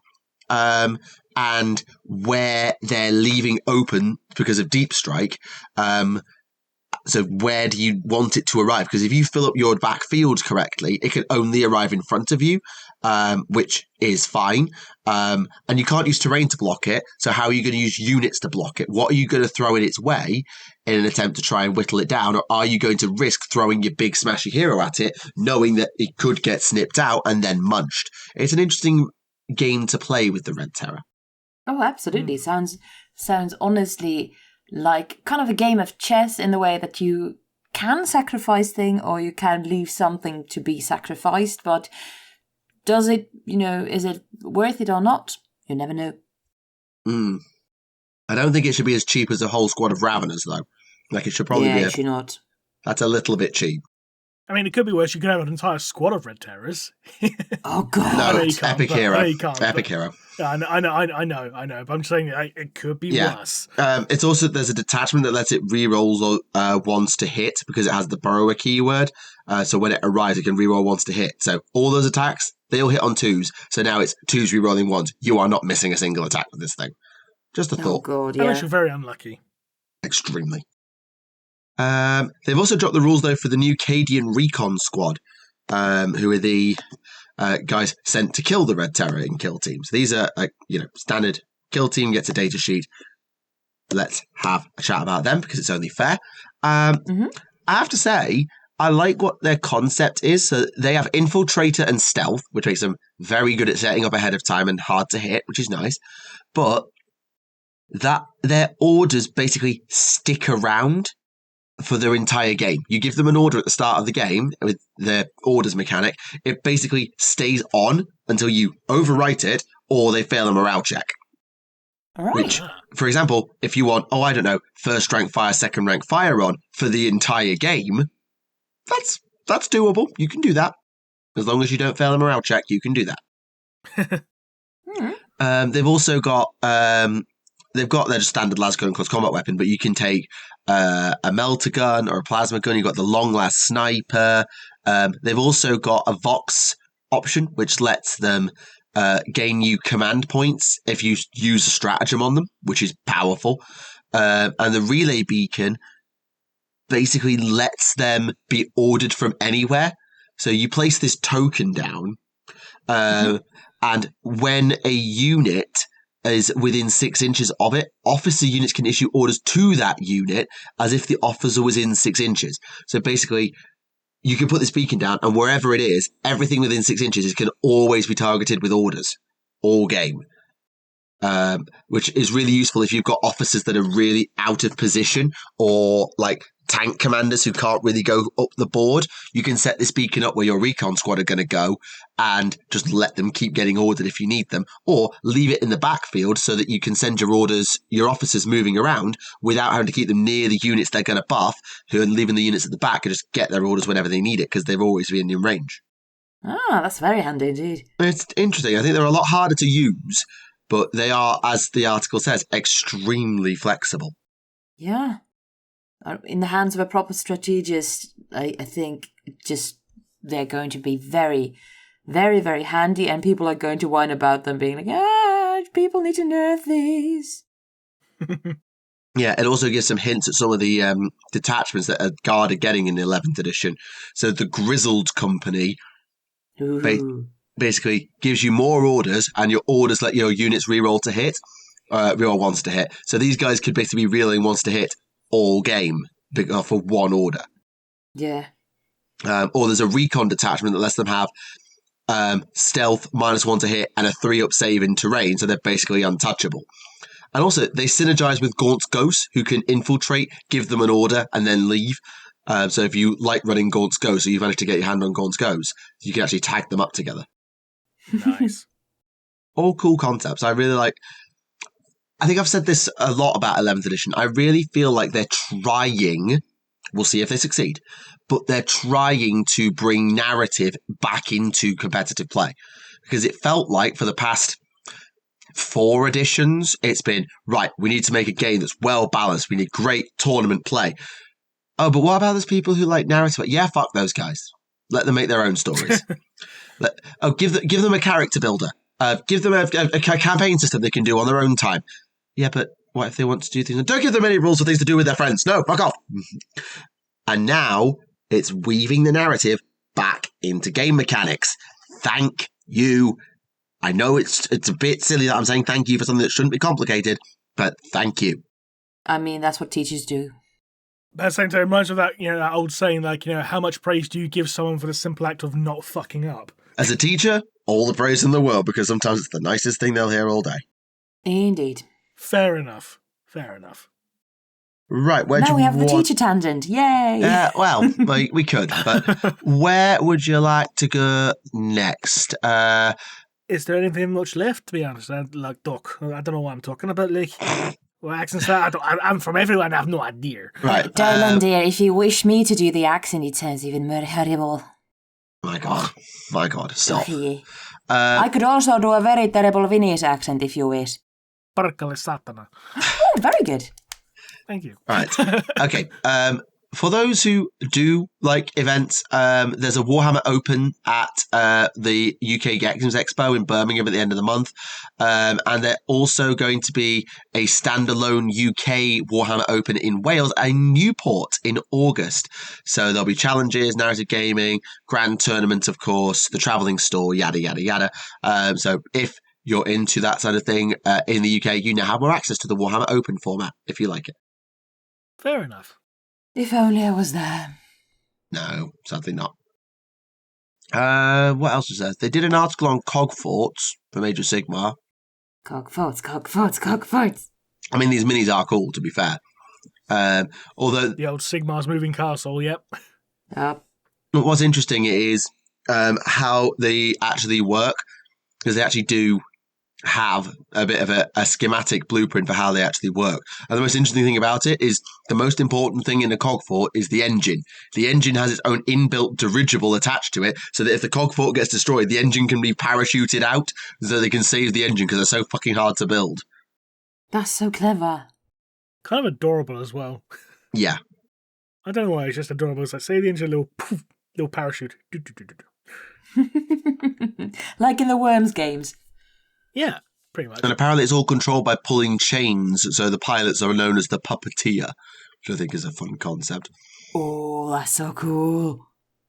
and where they're leaving open because of deep strike. So where do you want it to arrive? Because if you fill up your backfield correctly, it can only arrive in front of you, which is fine. And you can't use terrain to block it. So how are you going to use units to block it? What are you going to throw in its way in an attempt to try and whittle it down? Or are you going to risk throwing your big smashy hero at it, knowing that it could get snipped out and then munched? It's an interesting game to play with the Red Terror. Oh, absolutely. Sounds honestly like kind of a game of chess in the way that you can sacrifice thing or you can leave something to be sacrificed, but does it, is it worth it or not? You never know. I don't think it should be as cheap as a whole squad of Raveners, though. Like, it should probably be... it should not. That's a little bit cheap. I mean, it could be worse. You could have an entire squad of Red Terrors. Oh, God. No, epic hero. Epic hero. Yeah, I know. But I'm saying it could be worse. It's also, there's a detachment that lets it re-roll once to hit because it has the Burrower keyword. So when it arrives, it can re-roll once to hit. So all those attacks, they all hit on 2s. So now it's 2s re-rolling 1s. You are not missing a single attack with this thing. Just a thought. Oh, God, yeah. Unless you're very unlucky. Extremely. They've also dropped the rules, though, for the new Cadian Recon Squad, who are the guys sent to kill the Red Terror in kill teams. These are, standard kill team gets a data sheet. Let's have a chat about them because it's only fair. I have to say, I like what their concept is. So they have Infiltrator and Stealth, which makes them very good at setting up ahead of time and hard to hit, which is nice. But that their orders basically stick around for their entire game. You give them an order at the start of the game with the orders mechanic. It basically stays on until you overwrite it or they fail a morale check. All right. Which, for example, if you want, first rank fire, second rank fire on for the entire game, that's doable. You can do that. As long as you don't fail a morale check, you can do that. They've also got... They've got their standard las gun close combat weapon, but you can take a melter gun or a plasma gun. You've got the long last sniper. They've also got a Vox option, which lets them gain you command points if you use a stratagem on them, which is powerful. And the relay beacon basically lets them be ordered from anywhere. So you place this token down, and when a unit is within 6 inches of it, officer units can issue orders to that unit as if the officer was in 6 inches. So basically, you can put this beacon down, and wherever it is, everything within 6 inches can always be targeted with orders all game, which is really useful if you've got officers that are really out of position or like tank commanders who can't really go up the board. You can set this beacon up where your recon squad are going to go and just let them keep getting ordered if you need them, or leave it in the backfield so that you can send your officers moving around without having to keep them near the units they're going to buff, who are leaving the units at the back and just get their orders whenever they need it because they've always been in range. Ah, that's very handy indeed. It's interesting. I think they're a lot harder to use, but they are, as the article says, extremely flexible. Yeah. In the hands of a proper strategist, I think they're going to be very, very, very handy, and people are going to whine about them being like, people need to nerf these. Yeah, it also gives some hints at some of the detachments that a Guard are getting in the 11th edition. So the Grizzled Company basically gives you more orders, and your orders let your units reroll to hit, reroll once to hit. So these guys could basically be rerolling once to hit all game for one order. Yeah. Or there's a recon detachment that lets them have stealth -1 to hit and a 3-up save in terrain, so they're basically untouchable. And also, they synergize with Gaunt's Ghosts, who can infiltrate, give them an order, and then leave. So if you like running Gaunt's Ghosts, or you've managed to get your hand on Gaunt's Ghosts, you can actually tag them up together. Nice. All cool concepts. I really like... I think I've said this a lot about 11th edition. I really feel like they're trying We'll see if they succeed. But they're trying to bring narrative back into competitive play. Because it felt like for the past 4 editions, it's been, right, we need to make a game that's well balanced. We need great tournament play. Oh, but what about those people who like narrative? Yeah, fuck those guys. Let them make their own stories. Give them a character builder. Give them a campaign system they can do on their own time. Yeah, but what if they want to do things? Don't give them any rules or things to do with their friends. No, fuck off. And now it's weaving the narrative back into game mechanics. Thank you. I know it's a bit silly that I'm saying thank you for something that shouldn't be complicated, but thank you. I mean, that's what teachers do. But at the same time, it reminds me of that, that old saying, how much praise do you give someone for the simple act of not fucking up? As a teacher, all the praise in the world, because sometimes it's the nicest thing they'll hear all day. Indeed. Fair enough. Right, where do now you we have the teacher tangent. Yay! Well, we could, but where would you like to go next? Is there anything much left, to be honest? Doc, I don't know what I'm talking about, Well, accents I'm from everywhere and I have no idea. Right. Darling dear, if you wish me to do the accent, it sounds even more horrible. My God, stop. I could also do a very terrible Finnish accent if you wish. Perkele satana. Oh, very good. Thank you. Right. Okay. For those who do like events, there's a Warhammer Open at the UK Games Expo in Birmingham at the end of the month. And there's also going to be a standalone UK Warhammer Open in Wales and Newport in August. So there'll be challenges, narrative gaming, grand tournament, of course, the travelling store, yada, yada, yada. So if you're into that sort of thing in the UK, you now have more access to the Warhammer Open format if you like it. Fair enough. If only I was there. No, sadly not. What else was there? They did an article on Cogforts from Age of Sigmar. Cogforts. I mean, these minis are cool, to be fair. Although the old Sigmar's moving castle, yep. What's interesting is how they actually work, because they actually do have a bit of a schematic blueprint for how they actually work. And the most interesting thing about it is the most important thing in a cogfort is the engine. The engine has its own inbuilt dirigible attached to it, so that if the cogfort gets destroyed, the engine can be parachuted out so they can save the engine because they're so fucking hard to build. That's so clever. Kind of adorable as well. Yeah. I don't know why, it's just adorable. It's like, save the engine, little parachute. Like in the Worms games. Yeah, pretty much. And apparently it's all controlled by pulling chains, so the pilots are known as the puppeteer, which I think is a fun concept. Oh, that's so cool.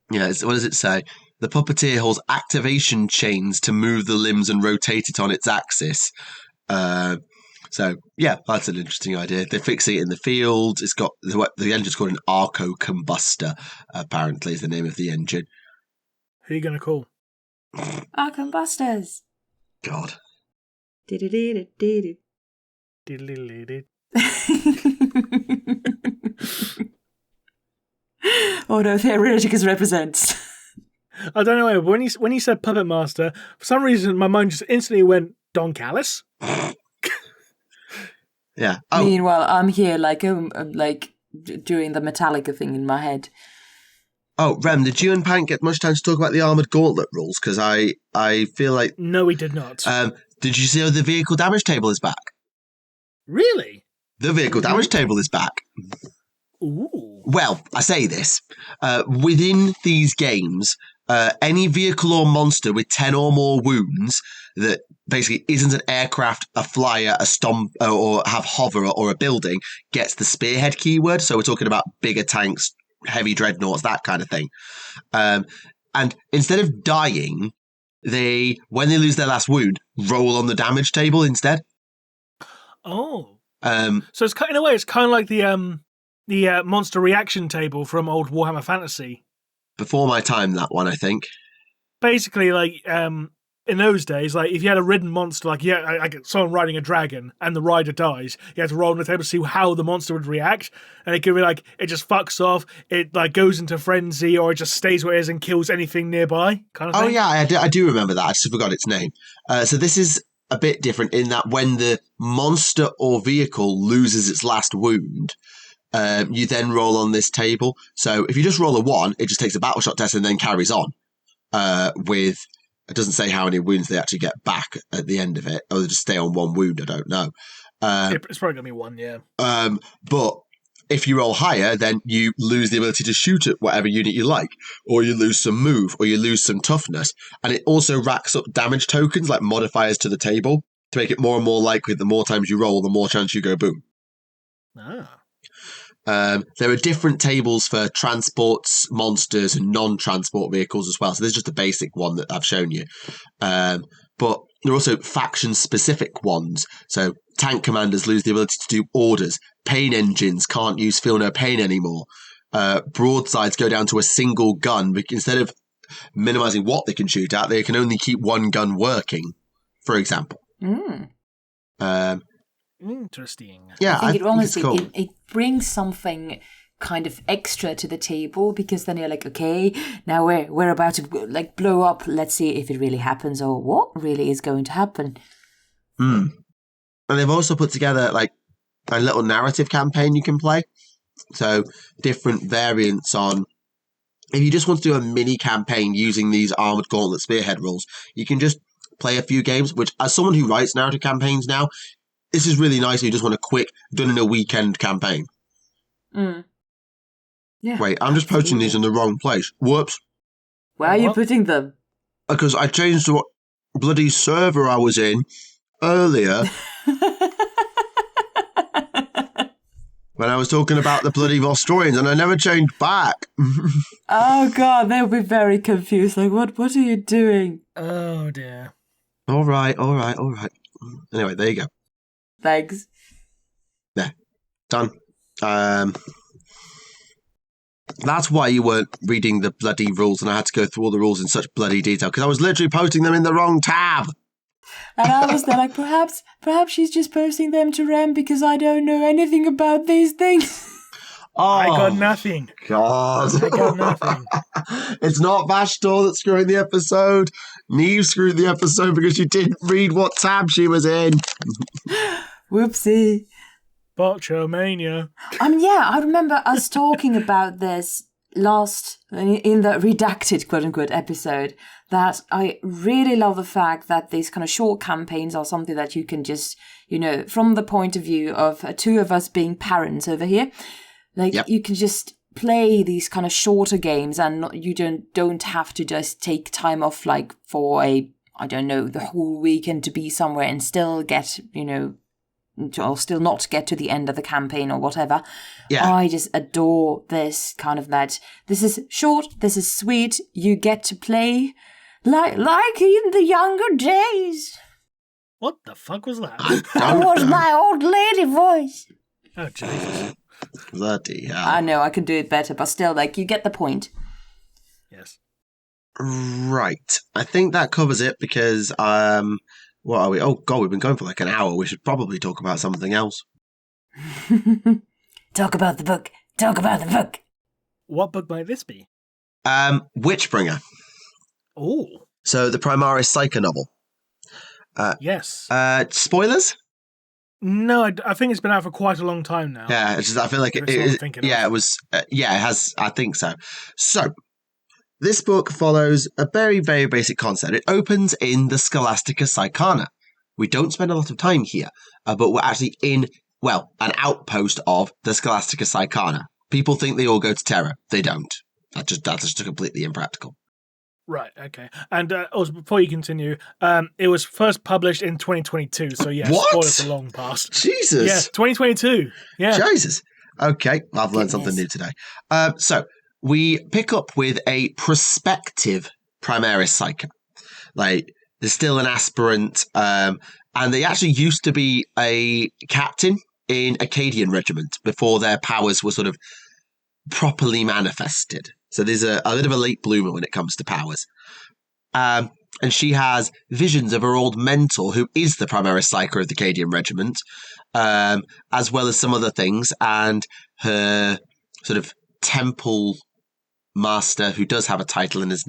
Yeah, what does it say? The puppeteer holds activation chains to move the limbs and rotate it on its axis. So, yeah, that's an interesting idea. They're fixing it in the field. It's got the engine's called an Arco Combustor, apparently is the name of the engine. Who are you going to call? Our combustors. God. Oh no, Theoreticus represents. I don't know, when he said Puppet Master, for some reason my mind just instantly went Don Callis. Yeah. Oh. Meanwhile, I'm here like doing the Metallica thing in my head. Oh, Rem, did you and Pank get much time to talk about the Armoured Gauntlet rules? Because I feel like... No, we did not. Did you see the vehicle damage table is back? Really? The vehicle damage table is back. Ooh. Well, I say this. Within these games, any vehicle or monster with 10 or more wounds that basically isn't an aircraft, a flyer, a stomp, or have hover or a building gets the spearhead keyword. So we're talking about bigger tanks, heavy dreadnoughts, that kind of thing. And instead of dying, when they lose their last wound, roll on the damage table instead. Oh. So it's in a way, it's kind of like the monster reaction table from old Warhammer Fantasy. Before my time, that one, I think. Basically, like in those days, like if you had a ridden monster, like someone riding a dragon and the rider dies, you had to roll on the table to see how the monster would react, and it could be like it just fucks off, it like goes into frenzy, or it just stays where it is and kills anything nearby, kind of thing. Oh yeah, I do remember that. I just forgot its name. So this is a bit different in that when the monster or vehicle loses its last wound, You then roll on this table. So if you just roll a 1, it just takes a battle shot test and then carries on with... It doesn't say how many wounds they actually get back at the end of it. Or they just stay on 1 wound, I don't know. It's probably going to be 1, yeah. But if you roll higher, then you lose the ability to shoot at whatever unit you like, or you lose some move, or you lose some toughness. And it also racks up damage tokens, like modifiers to the table, to make it more and more likely the more times you roll, the more chance you go boom. There are different tables for transports, monsters, and non-transport vehicles as well. So there's just a basic one that I've shown you. But there are also faction-specific ones. So tank commanders lose the ability to do orders. Pain engines can't use feel no pain anymore. Broadsides go down to a single gun. Instead of minimizing what they can shoot at, they can only keep 1 gun working, for example. Interesting. Yeah, I think it's cool. it brings something kind of extra to the table, because then you're like, okay, now we're about to like blow up. Let's see if it really happens or what really is going to happen. And they've also put together like a little narrative campaign you can play. So different variants on. If you just want to do a mini campaign using these Armored Gauntlet Spearhead rules, you can just play a few games, which as someone who writes narrative campaigns now, this is really nice if you just want a quick, done in a weekend campaign. Yeah. Wait, I'm just posting these in the wrong place. Whoops. Where are you putting them? Because I changed the bloody server I was in earlier when I was talking about the bloody Vostroyans, and I never changed back. Oh god, they'll be very confused. Like, what are you doing? Oh dear. All right. Anyway, there you go. Thanks. There. Done. That's why you weren't reading the bloody rules and I had to go through all the rules in such bloody detail, because I was literally posting them in the wrong tab. And I was there like, perhaps she's just posting them to Rem because I don't know anything about these things. Oh, I got nothing. God. I got nothing. It's not Vashtor that's screwing the episode. Neve screwed the episode because she didn't read what tab she was in. Whoopsie. Botchamania. I remember us talking about this last, in the redacted quote-unquote episode, that I really love the fact that these kind of short campaigns are something that you can just, from the point of view of 2 of us being parents over here, you can just play these kind of shorter games and you don't have to just take time off like for the whole weekend to be somewhere and still get, or still not get to the end of the campaign or whatever. Yeah. I just adore this kind of that. This is short, this is sweet, you get to play like in the younger days. What the fuck was that? That was my old lady voice. Oh, Jesus. Bloody hell. I know, I can do it better, but still, you get the point. Yes. Right. I think that covers it because, what are we? Oh, God, we've been going for like an hour. We should probably talk about something else. Talk about the book. Talk about the book. What book might this be? Witchbringer. Oh. So the Primaris Psycho novel. Yes. Spoilers? No, I think it's been out for quite a long time now. Yeah, it's just, I feel like it was. It has. I think so. So, this book follows a very, very basic concept. It opens in the Scholastica Psychana. We don't spend a lot of time here, but we're actually in, an outpost of the Scholastica Psychana. People think they all go to Terra. They don't. That's just completely impractical. Right, okay. And also, before you continue, it was first published in 2022, so yeah, spoilers are long past. Jesus! Yeah, 2022. Yeah. Jesus! Okay, I've learned something new today. So, we pick up with a prospective Primaris Psycho. They're still an aspirant, and they actually used to be a captain in Acadian Regiment before their powers were sort of properly manifested. So there's a bit of a late bloomer when it comes to powers. And she has visions of her old mentor, who is the Primaris Psycho of the Acadian Regiment, as well as some other things, and her sort of temple master, who does have a title, and his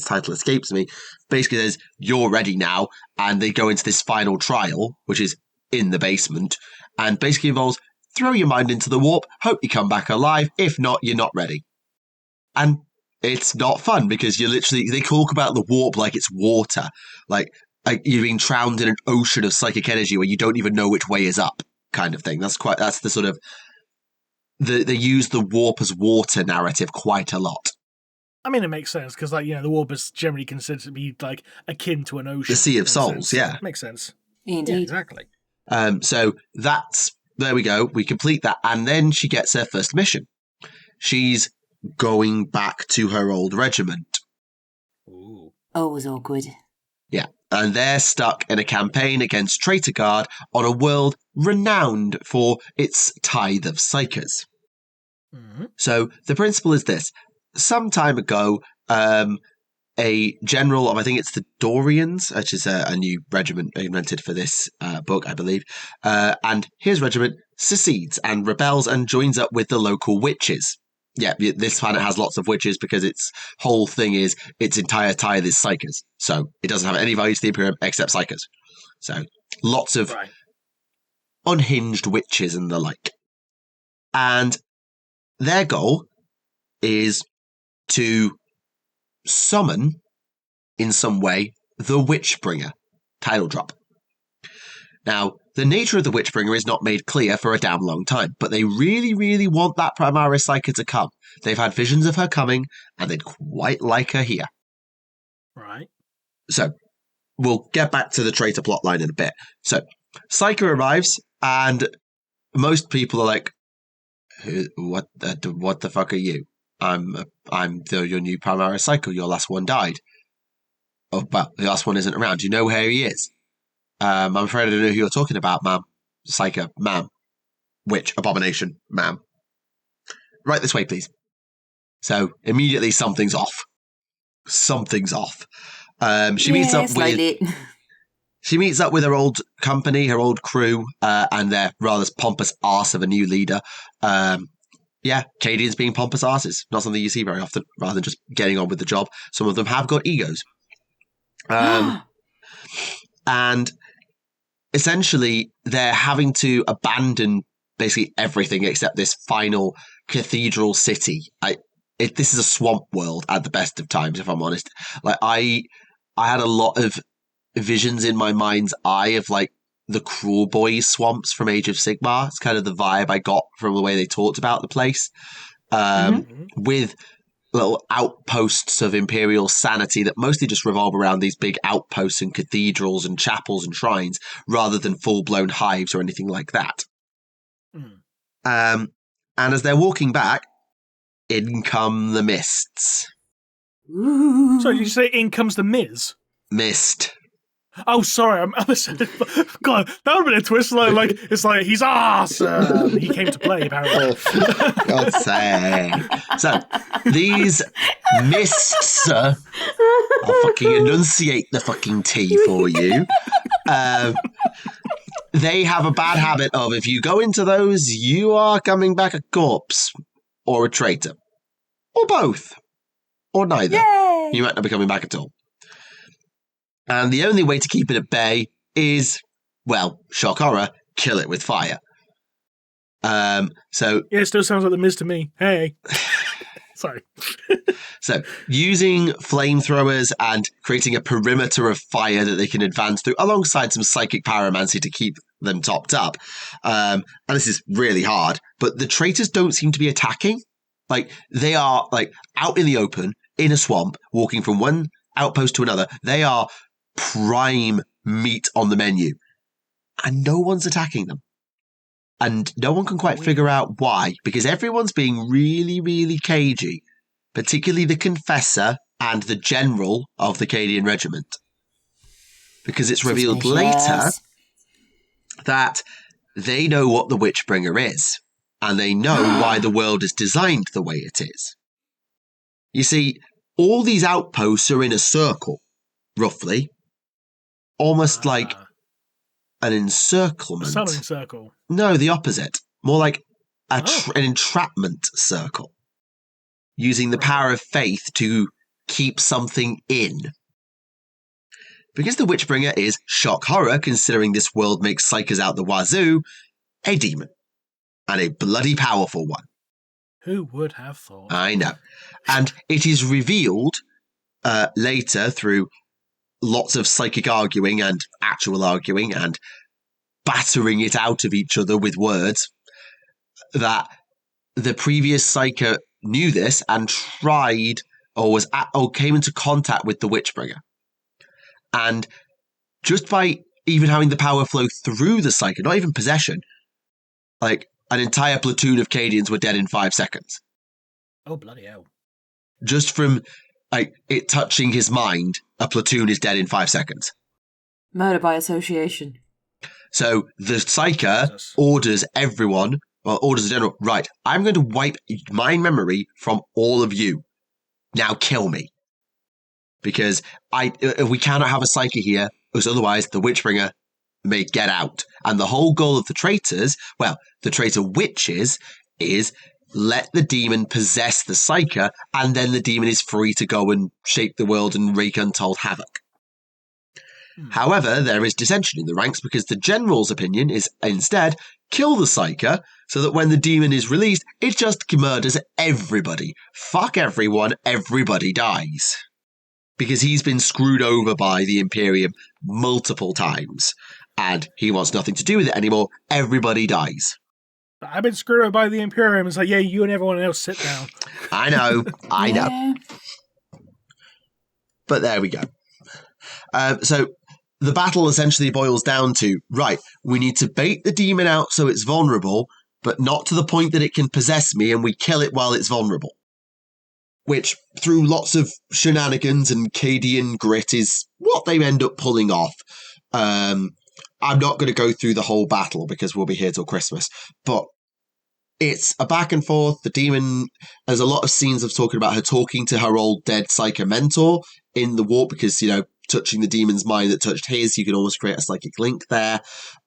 title escapes me, basically says, "You're ready now," and they go into this final trial, which is in the basement, and basically involves throw your mind into the warp, hope you come back alive. If not, you're not ready. And it's not fun because they talk about the warp like it's water. Like you're being drowned in an ocean of psychic energy where you don't even know which way is up, kind of thing. That's the sort of, they use the warp as water narrative quite a lot. I mean, it makes sense because, like, the warp is generally considered to be like akin to an ocean. The Sea of Souls, yeah. Makes sense. Indeed. Yeah, exactly. So there we go. We complete that. And then she gets her first mission. She's going back to her old regiment. Ooh. Always awkward. Yeah. And they're stuck in a campaign against Traitor Guard on a world renowned for its tithe of psychers. Mm-hmm. So the principle is this. Some time ago, a general of, I think it's the Dorians, which is a new regiment invented for this book, I believe, and his regiment secedes and rebels and joins up with the local witches. Yeah, this planet has lots of witches because its whole thing is its entire tithe is psychers. So it doesn't have any value to the Imperium except psychers. So lots of unhinged witches and the like. And their goal is to summon, in some way, the Witchbringer. Title drop. Now, the nature of the Witchbringer is not made clear for a damn long time, but they really, really want that Primaris Psyker to come. They've had visions of her coming, and they'd quite like her here. Right. So, we'll get back to the traitor plotline in a bit. So, Psyker arrives, and most people are like, what the fuck are you? I'm your new Primaris Psyker. Your last one died. Oh, well, the last one isn't around. Do you know where he is? I'm afraid I don't know who you're talking about, ma'am. Psyker, ma'am. Witch, abomination, ma'am. Right this way, please. So, immediately something's off. Something's off. She meets up with her old company, her old crew, and their rather pompous arse of a new leader. Yeah, Cadians being pompous arses. Not something you see very often, rather than just getting on with the job. Some of them have got egos. And essentially, they're having to abandon basically everything except this final cathedral city. This is a swamp world at the best of times, if I'm honest. Like I had a lot of visions in my mind's eye of like the Cruel Boys swamps from Age of Sigmar. It's kind of the vibe I got from the way they talked about the place. With little outposts of imperial sanity that mostly just revolve around these big outposts and cathedrals and chapels and shrines rather than full-blown hives or anything like that. And as they're walking back, in come the mists. Ooh. So did you say in comes the Miz? Mist. Oh, sorry. God, that would have been a twist. Like it's like he's awesome. He came to play, apparently. God's sake. So these mists, I'll fucking enunciate the fucking T for you. They have a bad habit of, if you go into those, you are coming back a corpse or a traitor, or both, or neither. Yay! You might not be coming back at all. And the only way to keep it at bay is, well, shock horror, kill it with fire. So yeah, it still sounds like the Miz to me. Hey. Sorry. So using flamethrowers and creating a perimeter of fire that they can advance through, alongside some psychic pyromancy to keep them topped up. And this is really hard, but the traitors don't seem to be attacking. Like, they are like out in the open, in a swamp, walking from one outpost to another. They are prime meat on the menu, and no one's attacking them. And no one can quite figure out why, because everyone's being really, really cagey, particularly the Confessor and the General of the Cadian Regiment. Because it's revealed later that they know what the Witchbringer is, and they know why the world is designed the way it is. You see, all these outposts are in a circle, roughly, almost like an encirclement. A summoning circle. No, the opposite. More like an entrapment circle. Using the power of faith to keep something in. Because the Witchbringer is shock horror, considering this world makes psychers out the wazoo, a demon. and a bloody powerful one. Who would have thought? I know. And it is revealed later through lots of psychic arguing and actual arguing and battering it out of each other with words that the previous Psyker knew this and tried or came into contact with the Witchbringer. And just by even having the power flow through the Psyker, not even possession, like an entire platoon of Cadians were dead in 5 seconds. Oh, bloody hell. Just from it touching his mind, a platoon is dead in 5 seconds. Murder by association. So the Psyker orders everyone, orders the general, right, I'm going to wipe my memory from all of you. Now kill me. Because we cannot have a Psyker here, because otherwise the Witchbringer may get out. And the whole goal of the traitors, well, the traitor witches, is let the demon possess the Psyker, and then the demon is free to go and shape the world and wreak untold havoc. However, there is dissension in the ranks because the general's opinion is instead kill the Psyker so that when the demon is released, it just murders everybody. Fuck everyone, everybody dies. Because he's been screwed over by the Imperium multiple times and he wants nothing to do with it anymore. Everybody dies. I've been screwed over by the Imperium. It's like, yeah, you and everyone else sit down. I know. Yeah. But there we go. So the battle essentially boils down to, right, we need to bait the demon out so it's vulnerable, but not to the point that it can possess me, and we kill it while it's vulnerable. Which, through lots of shenanigans and Cadian grit, is what they end up pulling off. I'm not going to go through the whole battle because we'll be here till Christmas, but it's a back and forth. The demon, there's a lot of scenes of talking about her talking to her old dead Psyker mentor in the war because, touching the demon's mind that touched his, you can almost create a psychic link there.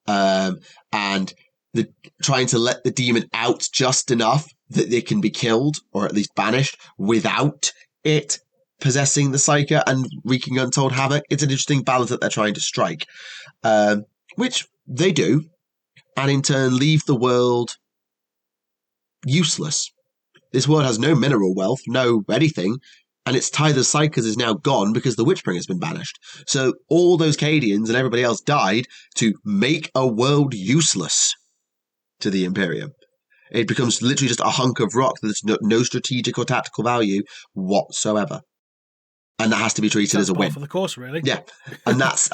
And trying to let the demon out just enough that they can be killed or at least banished without it possessing the Psyker and wreaking untold havoc. It's an interesting balance that they're trying to strike, which they do, and in turn leave the world useless. This world has no mineral wealth, no anything, and its tithe of Psykers is now gone because the Witchbringer has been banished. So all those Cadians and everybody else died to make a world useless to the Imperium. It becomes literally just a hunk of rock that's no strategic or tactical value whatsoever. And that has to be treated as a win. For the course, really. Yeah. And that's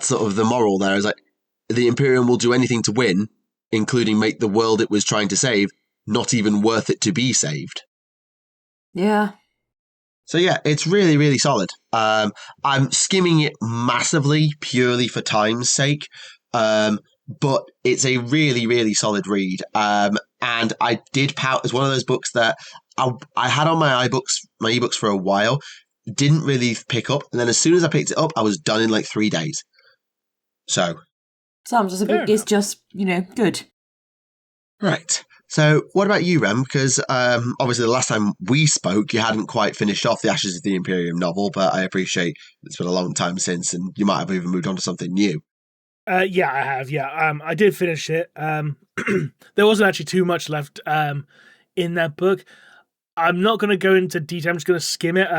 sort of the moral there, is like the Imperium will do anything to win, including make the world it was trying to save not even worth it to be saved. Yeah. So yeah, it's really, really solid. I'm skimming it massively purely for time's sake. But it's a really, really solid read. And I did pout as one of those books that I had on my ebooks for a while, didn't really pick up. And then as soon as I picked it up, I was done in like 3 days. So. Sounds as a book is just, good. Right. So what about you, Rem? Because obviously the last time we spoke, you hadn't quite finished off the Ashes of the Imperium novel, but I appreciate it's been a long time since and you might have even moved on to something new. Yeah, I have. Yeah, I did finish it. There wasn't actually too much left in that book. I'm not going to go into detail. I'm just going to skim it.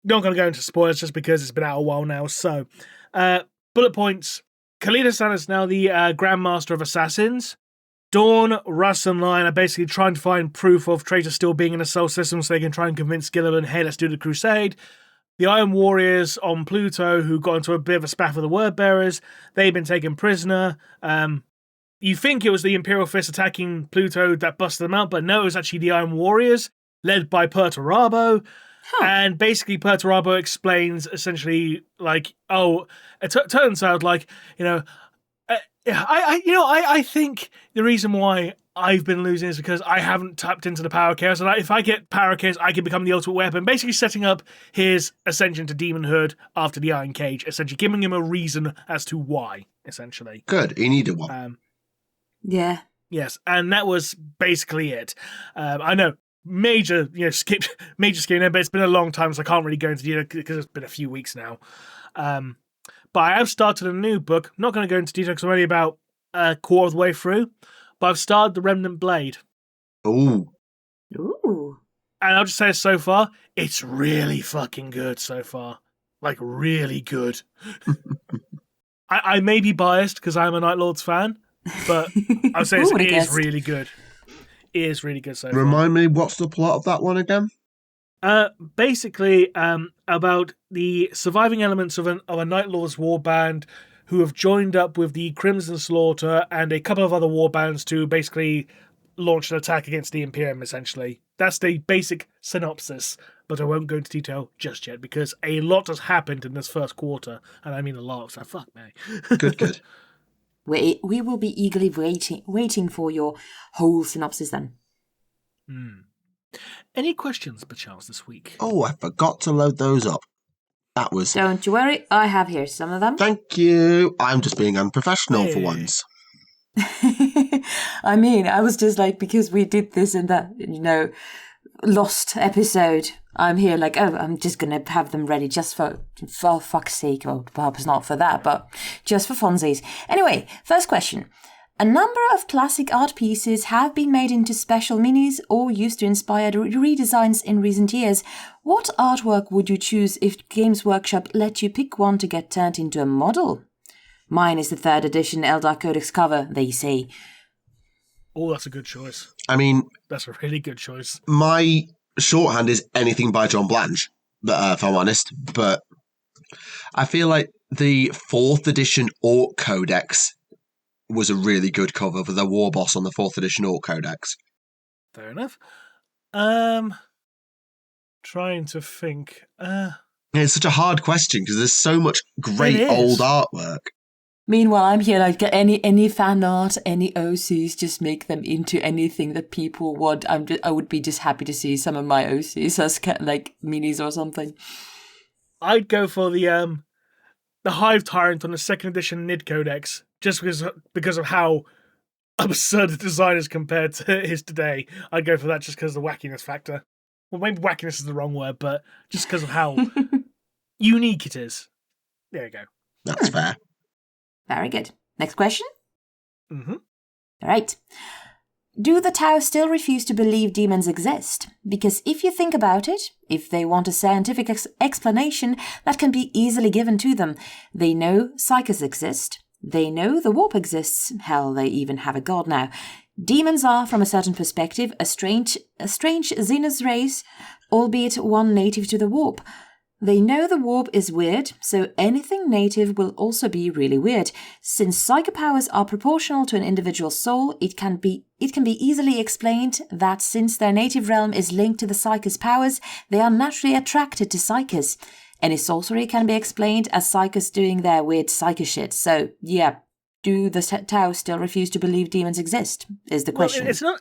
Not going to go into spoilers just because it's been out a while now. So, bullet points. Khalid-Hassan is now the Grandmaster of Assassins. Dawn, Russ, and Lion are basically trying to find proof of traitors still being in the Sol system so they can try and convince Gilliland, hey, let's do the crusade. The Iron Warriors on Pluto, who got into a bit of a spat with the Word Bearers, they've been taken prisoner. You think it was the Imperial Fist attacking Pluto that busted them out, but no, it was actually the Iron Warriors, led by Perturabo. Huh. And basically, Perturabo explains essentially, like, it turns out, like, I think the reason why I've been losing is because I haven't tapped into the power chaos. And if I get power chaos, I can become the ultimate weapon. Basically setting up his ascension to demonhood after the Iron Cage. Essentially giving him a reason as to why, essentially. Good. He needed one. Yeah. Yes. And that was basically it. I know. Major skipping there, but it's been a long time, so I can't really go into detail because it's been a few weeks now. But I have started a new book. I'm not going to go into detail because I'm only about a quarter of the way through. but I've started the Remnant Blade. Ooh. Ooh. And I'll just say so far, it's really fucking good so far. Like, really good. I may be biased because I'm a Night Lords fan, but I would say it is really good. It is really good so far. Remind me, what's the plot of that one again? Basically, about the surviving elements of a Night Lords warband who have joined up with the Crimson Slaughter and a couple of other warbands to basically launch an attack against the Imperium, essentially. That's the basic synopsis, but I won't go into detail just yet because a lot has happened in this first quarter, and I mean a lot, so fuck me. Good. We will be eagerly waiting for your whole synopsis then. Any questions, perchance, this week? Oh, I forgot to load those up. That was... Don't you worry, I have here some of them. Thank you. I'm just being unprofessional for once. I mean, I was just like, because we did this in that, Lost episode, I'm here like, oh, I'm just going to have them ready just for fuck's sake. Well, perhaps not for that, but just for funsies. Anyway, first question. A number of classic art pieces have been made into special minis or used to inspire redesigns in recent years. What artwork would you choose if Games Workshop let you pick one to get turned into a model? Mine is the 3rd edition Eldar Codex cover, they say. Oh, that's a good choice. I mean... That's a really good choice. My shorthand is anything by John Blanche, if I'm honest. But I feel like the 4th edition Orc Codex was a really good cover for the War Boss on the 4th edition Orc Codex. Fair enough. Trying to think. It's such a hard question because there's so much great old artwork. Meanwhile, I'm here like any fan art, any OCs, just make them into anything that people want. I would be just happy to see some of my OCs as like minis or something. I'd go for the Hive Tyrant on the 2nd edition Nid Codex, just because of how absurd the design is compared to his today. I'd go for that just because of the wackiness factor. Well, maybe wackiness is the wrong word, but just because of how unique it is. There you go. That's fair. Very good. Next question? Mm-hmm. All right. Do the Tau still refuse to believe demons exist? Because if you think about it, if they want a scientific explanation that can be easily given to them, they know psychers exist. They know the warp exists. Hell, they even have a god now. Demons are, from a certain perspective, a strange Xenos race, albeit one native to the warp. They know the warp is weird, so anything native will also be really weird. Since psychic powers are proportional to an individual's soul, it can be easily explained that since their native realm is linked to the psychics' powers, they are naturally attracted to psychics. Any sorcery can be explained as psychics doing their weird psychic shit. So, yeah, do the Tau still refuse to believe demons exist, is the question. Well,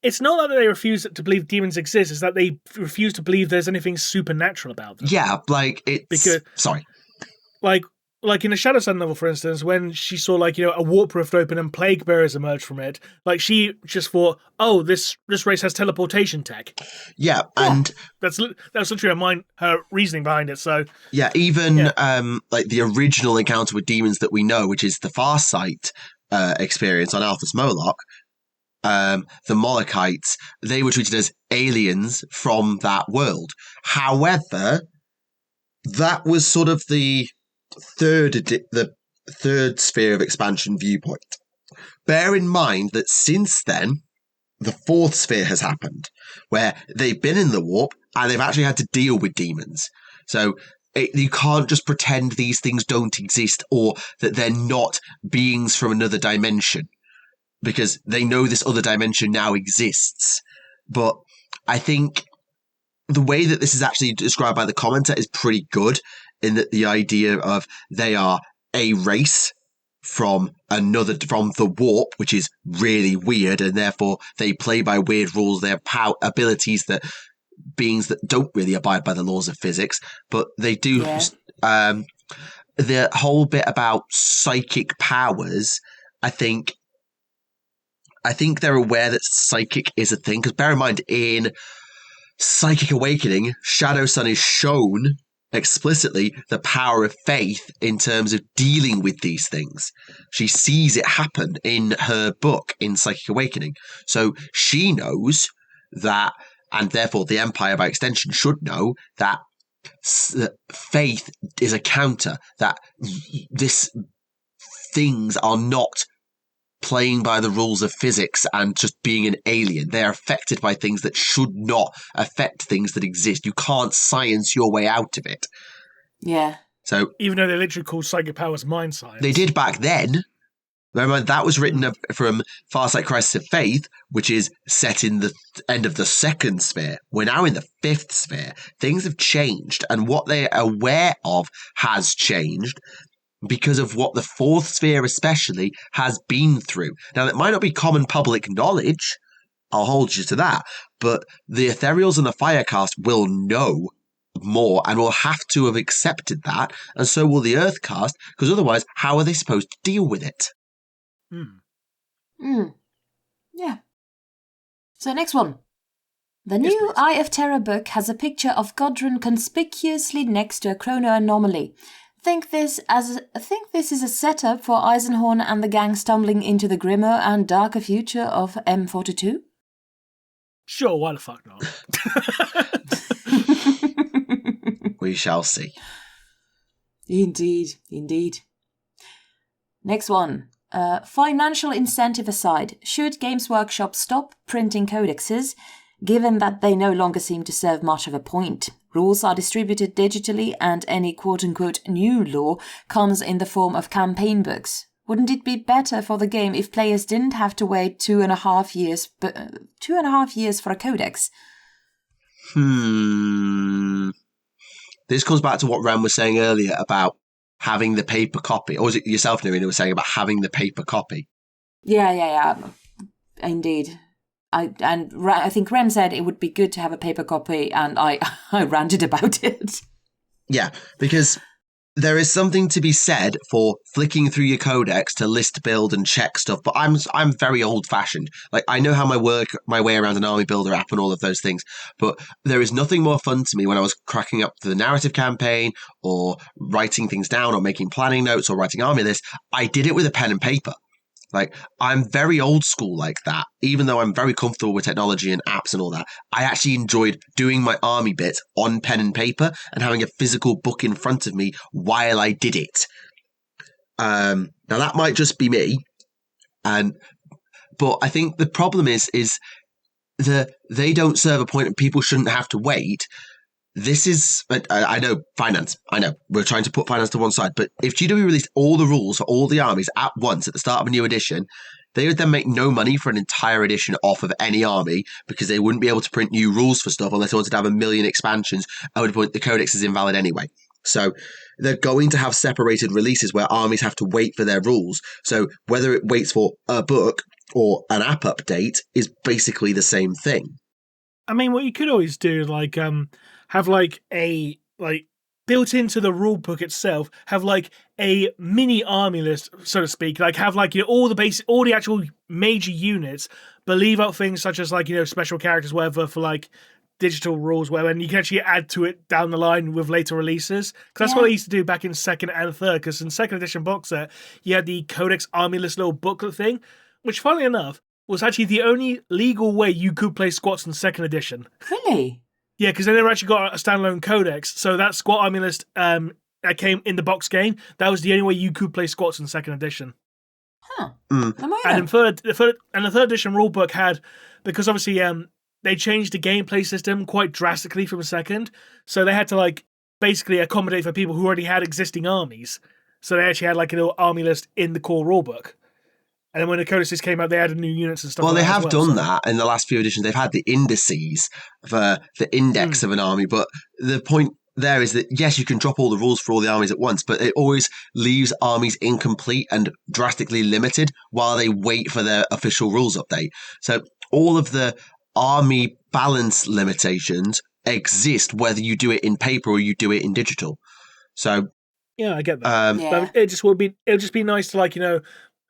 it's not that they refuse to believe demons exist, it's that they refuse to believe there's anything supernatural about them. Yeah, like, Sorry. Like in a Shadow Sun novel, for instance, when she saw, a warp rift open and plague bearers emerge from it, she just thought, oh, this race has teleportation tech. Yeah, and... That's literally her reasoning behind it, so... Yeah, even, the original encounter with demons that we know, which is the Farsight experience on Alphas Moloch, the Molochites, they were treated as aliens from that world. However, that was sort of the third sphere of expansion viewpoint. Bear in mind that since then, the 4th sphere has happened, where they've been in the warp and they've actually had to deal with demons. So you can't just pretend these things don't exist or that they're not beings from another dimension, because they know this other dimension now exists. But I think the way that this is actually described by the commenter is pretty good, in that the idea of they are a race from the warp, which is really weird, and therefore they play by weird rules. They have abilities that beings that don't really abide by the laws of physics, but they do. Yeah. The whole bit about psychic powers, I think they're aware that psychic is a thing, because bear in mind, in Psychic Awakening, Shadow Sun is shown explicitly the power of faith in terms of dealing with these things. She sees it happen in her book, in Psychic Awakening. So she knows that, and therefore the Empire by extension should know, that faith is a counter, that things are not playing by the rules of physics and just being an alien. They're affected by things that should not affect things that exist. You can't science your way out of it. Yeah. So even though they literally call psychic powers mind science. They did back then. Remember, that was written from Farsight Crisis of Faith, which is set in the end of the second sphere. We're now in the fifth sphere. Things have changed, and what they're aware of has changed, because of what the fourth sphere especially has been through. Now, that might not be common public knowledge, I'll hold you to that, but the Ethereals and the Firecast will know more and will have to have accepted that, and so will the Earthcast, because otherwise, how are they supposed to deal with it? Yeah. So next one. The new Eye of Terror book has a picture of Godrun conspicuously next to a chrono anomaly. Think this is a setup for Eisenhorn and the gang stumbling into the grimmer and darker future of M42? Sure, why the fuck not? We shall see. Indeed. Next one. Financial incentive aside, should Games Workshop stop printing codexes, given that they no longer seem to serve much of a point? Rules are distributed digitally, and any quote-unquote new law comes in the form of campaign books. Wouldn't it be better for the game if players didn't have to wait 2.5 years, 2.5 years for a codex? This comes back to what Ren was saying earlier about having the paper copy. Or was it yourself, Naerina, was saying about having the paper copy? Yeah. Indeed. I think Ren said it would be good to have a paper copy, and I ranted about it. Yeah, because there is something to be said for flicking through your codex to list build and check stuff, but I'm very old-fashioned. Like, I know how my way around an army builder app and all of those things, but there is nothing more fun to me when I was cracking up the narrative campaign or writing things down or making planning notes or writing army lists. I did it with a pen and paper. Like, I'm very old school like that. Even though I'm very comfortable with technology and apps and all that, I actually enjoyed doing my army bits on pen and paper and having a physical book in front of me while I did it. Now, that might just be me. But I think the problem is they don't serve a point and people shouldn't have to wait. This is, I know, finance. I know, we're trying to put finance to one side, but if GW released all the rules for all the armies at once at the start of a new edition, they would then make no money for an entire edition off of any army, because they wouldn't be able to print new rules for stuff unless they wanted to have 1 million expansions, at which point the codex is invalid anyway. So they're going to have separated releases where armies have to wait for their rules. So whether it waits for a book or an app update is basically the same thing. I mean, what you could always do is have a built into the rule book itself, have a mini army list, so to speak. Have all the actual major units, but leave out things such as special characters, whatever, for digital rules, whatever, and you can actually add to it down the line with later releases. Because that's what I used to do back in second and third. Because in second edition box set, you had the Codex Army List little booklet thing, which, funnily enough, was actually the only legal way you could play squats in second edition. Really? Yeah, because they never actually got a standalone codex, so that squat army list that came in the box game, that was the only way you could play squats in second edition. Huh. And the third edition rulebook had, because obviously they changed the gameplay system quite drastically from second, so they had to basically accommodate for people who already had existing armies. So they actually had a little army list in the core rulebook. And then when the codices came out, they added new units and stuff. Well, like they that have done that in the last few editions. They've had the indices for the index of an army, but the point there is that, yes, you can drop all the rules for all the armies at once, but it always leaves armies incomplete and drastically limited while they wait for their official rules update. So all of the army balance limitations exist whether you do it in paper or you do it in digital. So yeah, I get that. But it'll just be nice to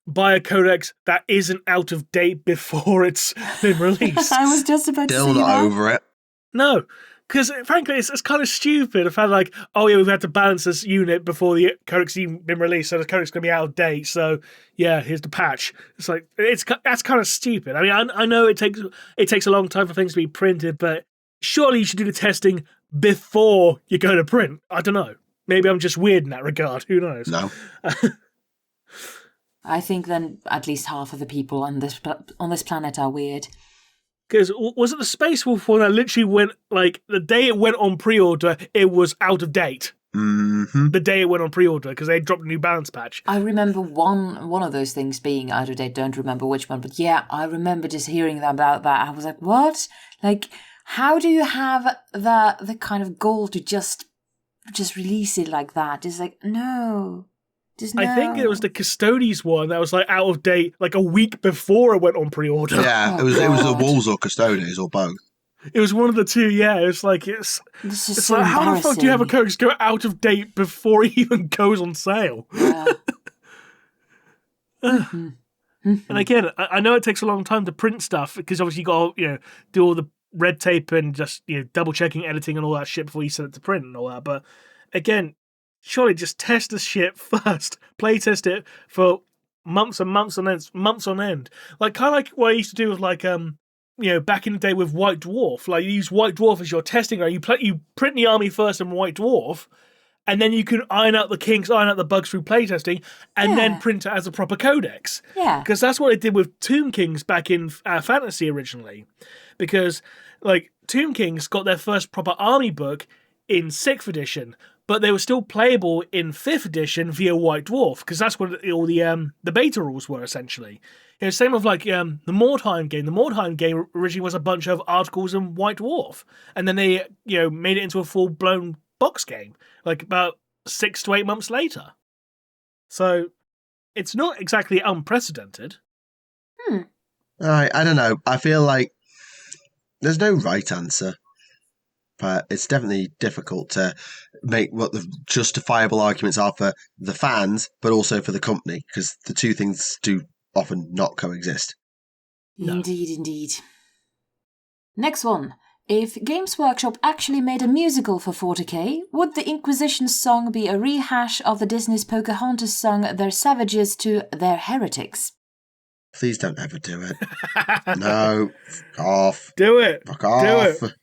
buy a codex that isn't out of date before it's been released. I was just about to say that. Still not over it. No, Because frankly, it's kind of stupid. The fact like, oh yeah, we've had to balance this unit before the codec's even been released, so the codec's going to be out of date. So yeah, here's the patch. It's like that's kind of stupid. I mean, I know it takes a long time for things to be printed, but surely you should do the testing before you go to print. I don't know. Maybe I'm just weird in that regard. Who knows? No. I think then at least half of the people on this planet are weird. Because was it the Space Wolf one that literally went, like, the day it went on pre-order, it was out of date? Mm-hmm. The day it went on pre-order, because they dropped a new balance patch. I remember one of those things being out of date. Don't remember which one, but yeah, I remember just hearing about that. I was like, what? Like, how do you have the kind of goal to just release it like that? Just like, no. No. I think it was the Custodes one that was like out of date like a week before it went on pre-order. Yeah, it was the Wolves or Custodes or both. It was one of the two, yeah. It's like This is it's so like how the fuck do you have a embarrassing. codex go out of date before it even goes on sale? Yeah. And again, I know it takes a long time to print stuff because obviously you got to do all the red tape and just double checking, editing, and all that shit before you send it to print and all that. But again, surely just test the shit first. Play test it for months and months on end. Like kind of like what I used to do with like back in the day with White Dwarf. Like you use White Dwarf as your testing area. You print the army first in White Dwarf, and then you can iron out the kinks, iron out the bugs through playtesting, and then print it as a proper codex. Yeah. Because that's what it did with Tomb Kings back in Fantasy originally. Because like Tomb Kings got their first proper army book in 6th edition, but they were still playable in 5th edition via White Dwarf, because that's what all the beta rules were, essentially. Same with like the Mordheim game. The Mordheim game originally was a bunch of articles in White Dwarf, and then they made it into a full-blown box game, like about 6 to 8 months later. So it's not exactly unprecedented. I don't know. I feel like there's no right answer. But it's definitely difficult to make what the justifiable arguments are for the fans, but also for the company, because the two things do often not coexist. No. Indeed. Next one. If Games Workshop actually made a musical for 40k, would the Inquisition's song be a rehash of the Disney's Pocahontas song Their Savages to Their Heretics? Please don't ever do it. No, fuck off. Do it. Fuck off. Do it.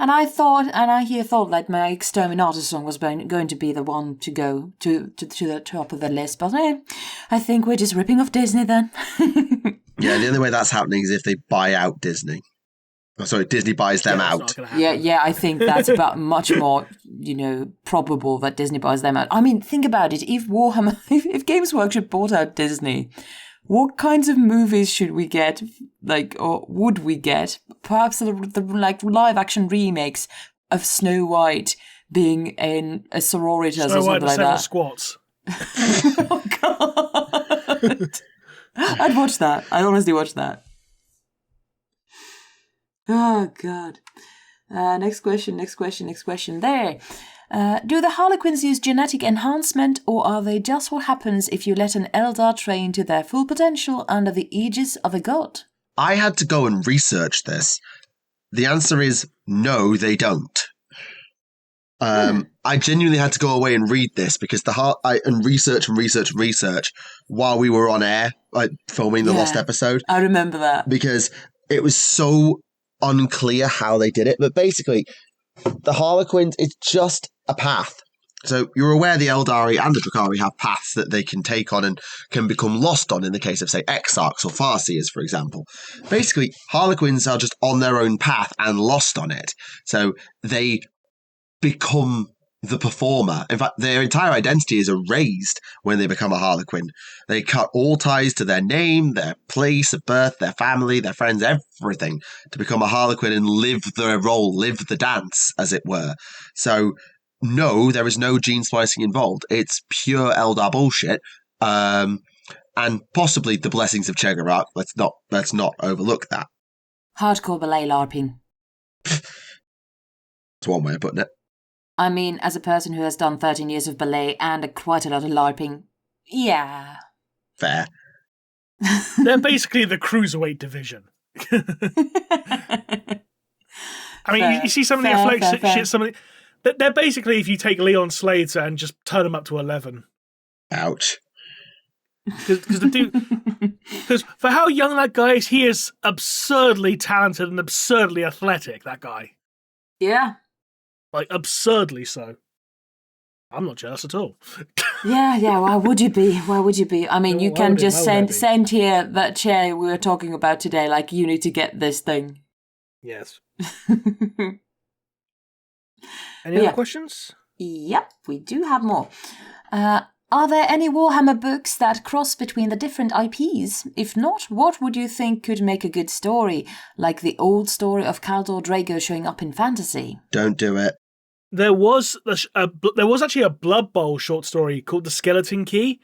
And I thought that my Exterminator song was going to be the one to go to the top of the list, but I think we're just ripping off Disney then. Yeah, the only way that's happening is if they buy out Disney. Oh, sorry, Disney buys them out. Yeah, I think that's about much more, probable that Disney buys them out. I mean, think about it. If if Games Workshop bought out Disney, what kinds of movies should we get, or would we get? Perhaps the live-action remakes of Snow White being in a sororitas or something like that. Squats. Oh, God. I'd watch that. I'd honestly watch that. Oh, God. Next question. There. Do the Harlequins use genetic enhancement, or are they just what happens if you let an Eldar train to their full potential under the aegis of a god? I had to go and research this. The answer is no, they don't. I genuinely had to go away and read this because research while we were on air, filming the lost episode. I remember that. Because it was so unclear how they did it. But basically, the Harlequins, it's just a path. So you're aware the Eldari and the Drakari have paths that they can take on and can become lost on in the case of, say, Exarchs or Farseers, for example. Basically, Harlequins are just on their own path and lost on it. So they become the performer. In fact, their entire identity is erased when they become a Harlequin. They cut all ties to their name, their place of birth, their family, their friends, everything to become a Harlequin and live their role, live the dance, as it were. So, no, there is no gene splicing involved. It's pure Eldar bullshit. And possibly the blessings of Chegarak. Let's not overlook that. Hardcore ballet LARPing. That's one way of putting it. I mean, as a person who has done 13 years of ballet and quite a lot of LARPing, yeah. Fair. They're basically the cruiserweight division. I mean, you see some of the affliction shit. Some of they're basically, if you take Leon Slater and just turn him up to 11. Ouch. Because for how young that guy is, he is absurdly talented and absurdly athletic. That guy, Yeah. like absurdly so. I'm not jealous at all. Yeah. Why would you be? I mean, you Why can would it? just Why would I send here that chair we were talking about today. Like, you need to get this thing. Yes. Any other questions? Yep, we do have more. Are there any Warhammer books that cross between the different IPs? If not, what would you think could make a good story? Like the old story of Kaldor Drago showing up in fantasy? Don't do it. There was actually a Blood Bowl short story called The Skeleton Key,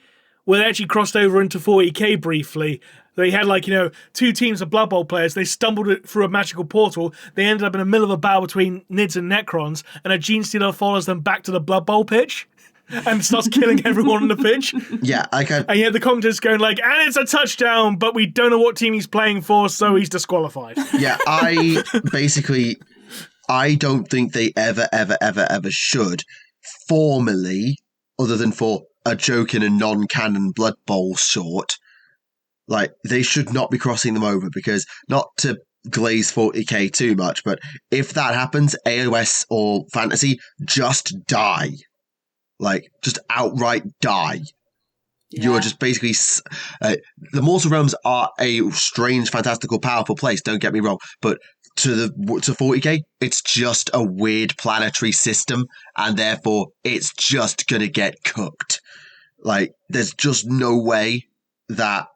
where they actually crossed over into 40k briefly. They had, like, you know, two teams of Blood Bowl players. They stumbled through a magical portal. They ended up in the middle of a battle between Nids and Necrons, and a Gene Stealer follows them back to the Blood Bowl pitch and starts killing everyone on the pitch. Yeah, I can. And yet the commentators going like, and it's a touchdown, but we don't know what team he's playing for, so he's disqualified. Yeah, I don't think they ever should formally, other than for a joke in a non-canon Blood Bowl short, like, they should not be crossing them over, because, not to glaze 40k too much, but if that happens, AOS or fantasy, just die. Like, just outright die. Yeah. You're just basically... the Mortal Realms are a strange, fantastical, powerful place, don't get me wrong, but to 40k, it's just a weird planetary system, and therefore it's just gonna get cooked. Like, there's just no way that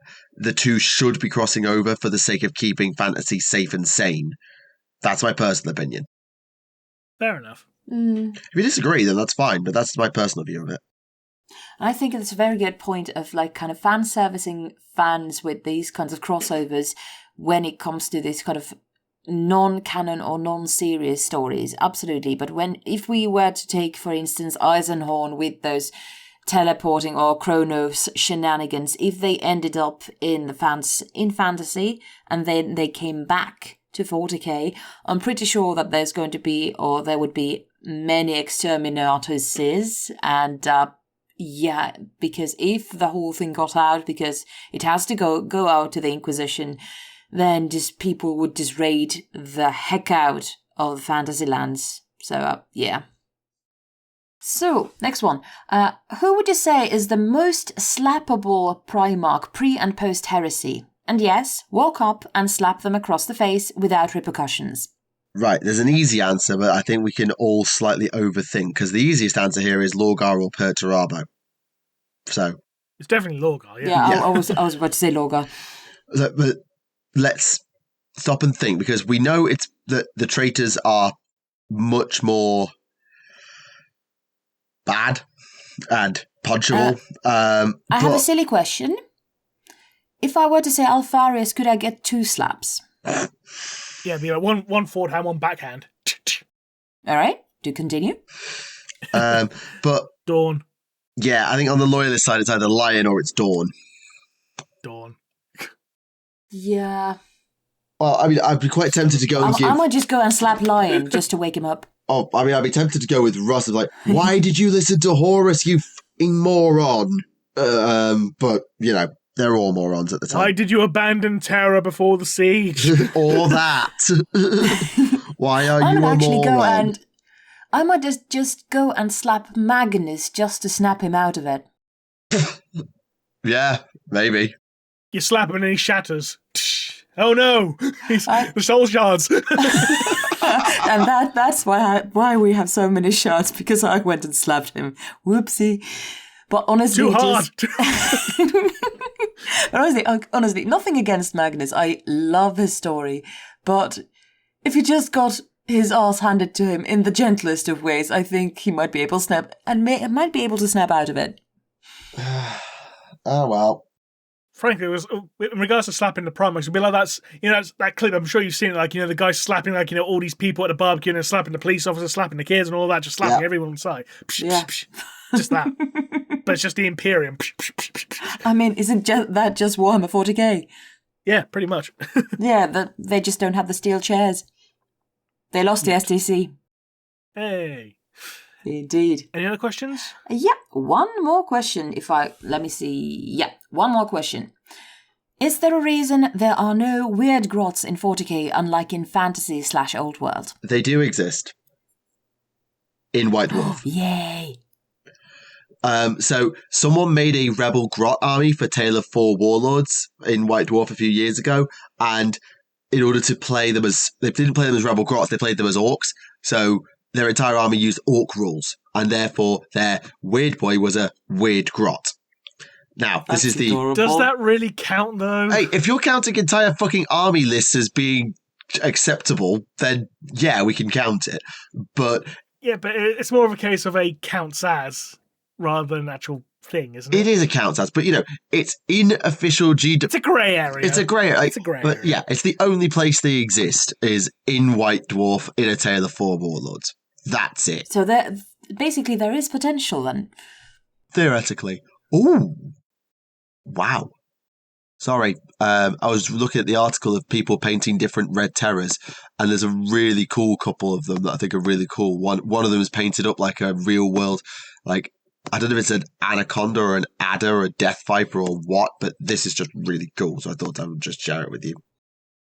the two should be crossing over for the sake of keeping fantasy safe and sane. That's my personal opinion. Fair enough. If you disagree, then that's fine, but that's my personal view of it. I think it's a very good point of, like, kind of fan servicing fans with these kinds of crossovers when it comes to this kind of non-canon or non-serious stories. Absolutely. But if we were to take, for instance, Eisenhorn with those teleporting or Chronos shenanigans, if they ended up in fantasy and then they came back to 40k, I'm pretty sure that there would be many exterminatuses, and because if the whole thing got out, because it has to go out to the Inquisition, then just people would just raid the heck out of the fantasy lands. So yeah. So, next one. Who would you say is the most slappable Primarch pre- and post-heresy? And yes, walk up and slap them across the face without repercussions. Right, there's an easy answer, but I think we can all slightly overthink, because the easiest answer here is Lorgar or Perturabo. So It's definitely Lorgar, yeah. Yeah, I was about to say Lorgar. But let's stop and think, because we know it's that the traitors are much more bad and punchable. I have a silly question. If I were to say Alfarius, could I get 2 slaps? Yeah, be like one forehand, one backhand. All right, do continue. But Dawn. yeah, I think on the loyalist side, it's either Lion or it's Dawn. Yeah. Well, I mean, I'd be quite tempted to go and I might just go and slap Lion just to wake him up. Oh, I mean, I'd be tempted to go with Russ. Of like, why did you listen to Horus, you f***ing moron? But you know, they're all morons at the time. Why did you abandon Terra before the siege? Or that. Why are you a moron? I might just go and slap Magnus just to snap him out of it. Yeah, maybe. You slap him and he shatters. Oh no! The soul shards. And that's why we have so many shards, because I went and slapped him. Whoopsie. But honestly, too hard. honestly, nothing against Magnus. I love his story, but if he just got his ass handed to him in the gentlest of ways, I think he might be able to snap out of it. Oh well. Frankly, it was in regards to slapping the Primax, it'd be like that clip. I'm sure you've seen it, like, you know, the guy slapping, like, you know, all these people at the barbecue and slapping the police officer, slapping the kids and all that, just slapping everyone on side. Yeah. Just that. But it's just the Imperium. I mean, isn't that just Warhammer 40k? Yeah, pretty much. Yeah, they just don't have the steel chairs. They lost the STC. Hey. Indeed. Any other questions? Yeah, one more question. Let me see. Yeah, one more question. Is there a reason there are no weird grots in 40k, unlike in fantasy/old world? They do exist in White Dwarf. Yay! So someone made a rebel grot army for Tale of Four Warlords in White Dwarf a few years ago, and in order to play them they didn't play them as rebel grots, they played them as orcs. So their entire army used orc rules, and therefore their weird boy was a weird grot. Now, this is adorable. Does that really count, though? Hey, if you're counting entire fucking army lists as being acceptable, then yeah, we can count it. But Yeah, but it's more of a case of a counts as rather than an actual thing, isn't it? it is a count as, but it's in official GW. It's a grey area. It's a grey area. It's a grey But area. yeah, it's the only place they exist is in White Dwarf in A Tale of Four Warlords. That's it. So basically there is potential then. Theoretically. Ooh. Wow. Sorry. I was looking at the article of people painting different red terrors, and there's a really cool couple of them that I think are really cool. One of them is painted up like a real world, like, I don't know if it's an anaconda or an adder or a death viper or what, but this is just really cool, so I thought I would just share it with you.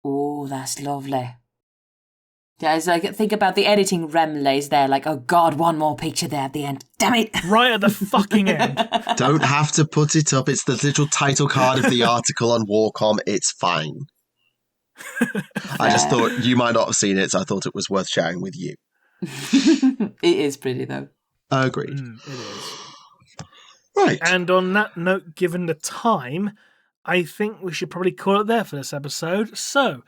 Oh, that's lovely. Yeah, it's like, think about the editing Remleiz there, like, oh god, one more picture there at the end. Damn it! Right at the fucking end. Don't have to put it up. It's the little title card of the article on Warcom. It's fine. I just thought you might not have seen it, so I thought it was worth sharing with you. It is pretty, though. Agreed. It is. Right. And on that note, given the time, I think we should probably call it there for this episode. So,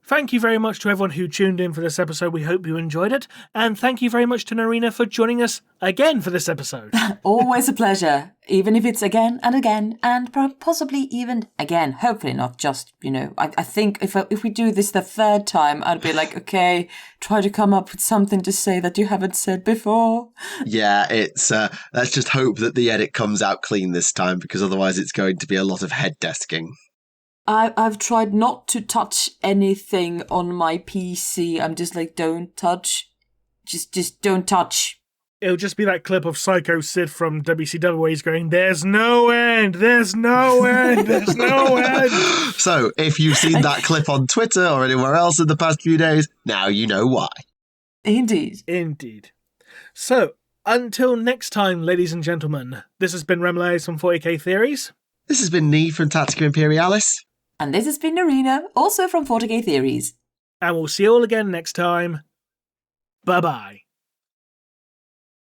thank you very much to everyone who tuned in for this episode. We hope you enjoyed it. And thank you very much to Naerina for joining us again for this episode. Always a pleasure, even if it's again and again, and possibly even again. Hopefully not just, I think if we do this the third time, I'd be like, okay, try to come up with something to say that you haven't said before. Yeah, it's let's just hope that the edit comes out clean this time, because otherwise it's going to be a lot of head desking. I've tried not to touch anything on my PC. I'm just like, don't touch. Just don't touch. It'll just be that clip of Psycho Sid from WCW where he's going, there's no end, there's no end, there's no end. So, if you've seen that clip on Twitter or anywhere else in the past few days, now you know why. Indeed. Indeed. So, until next time, ladies and gentlemen, this has been Remleiz from 40k Theories. This has been Nee from Tactica Imperialis. And this has been Naerina, also from 40k Theories. And we'll see you all again next time. Bye-bye.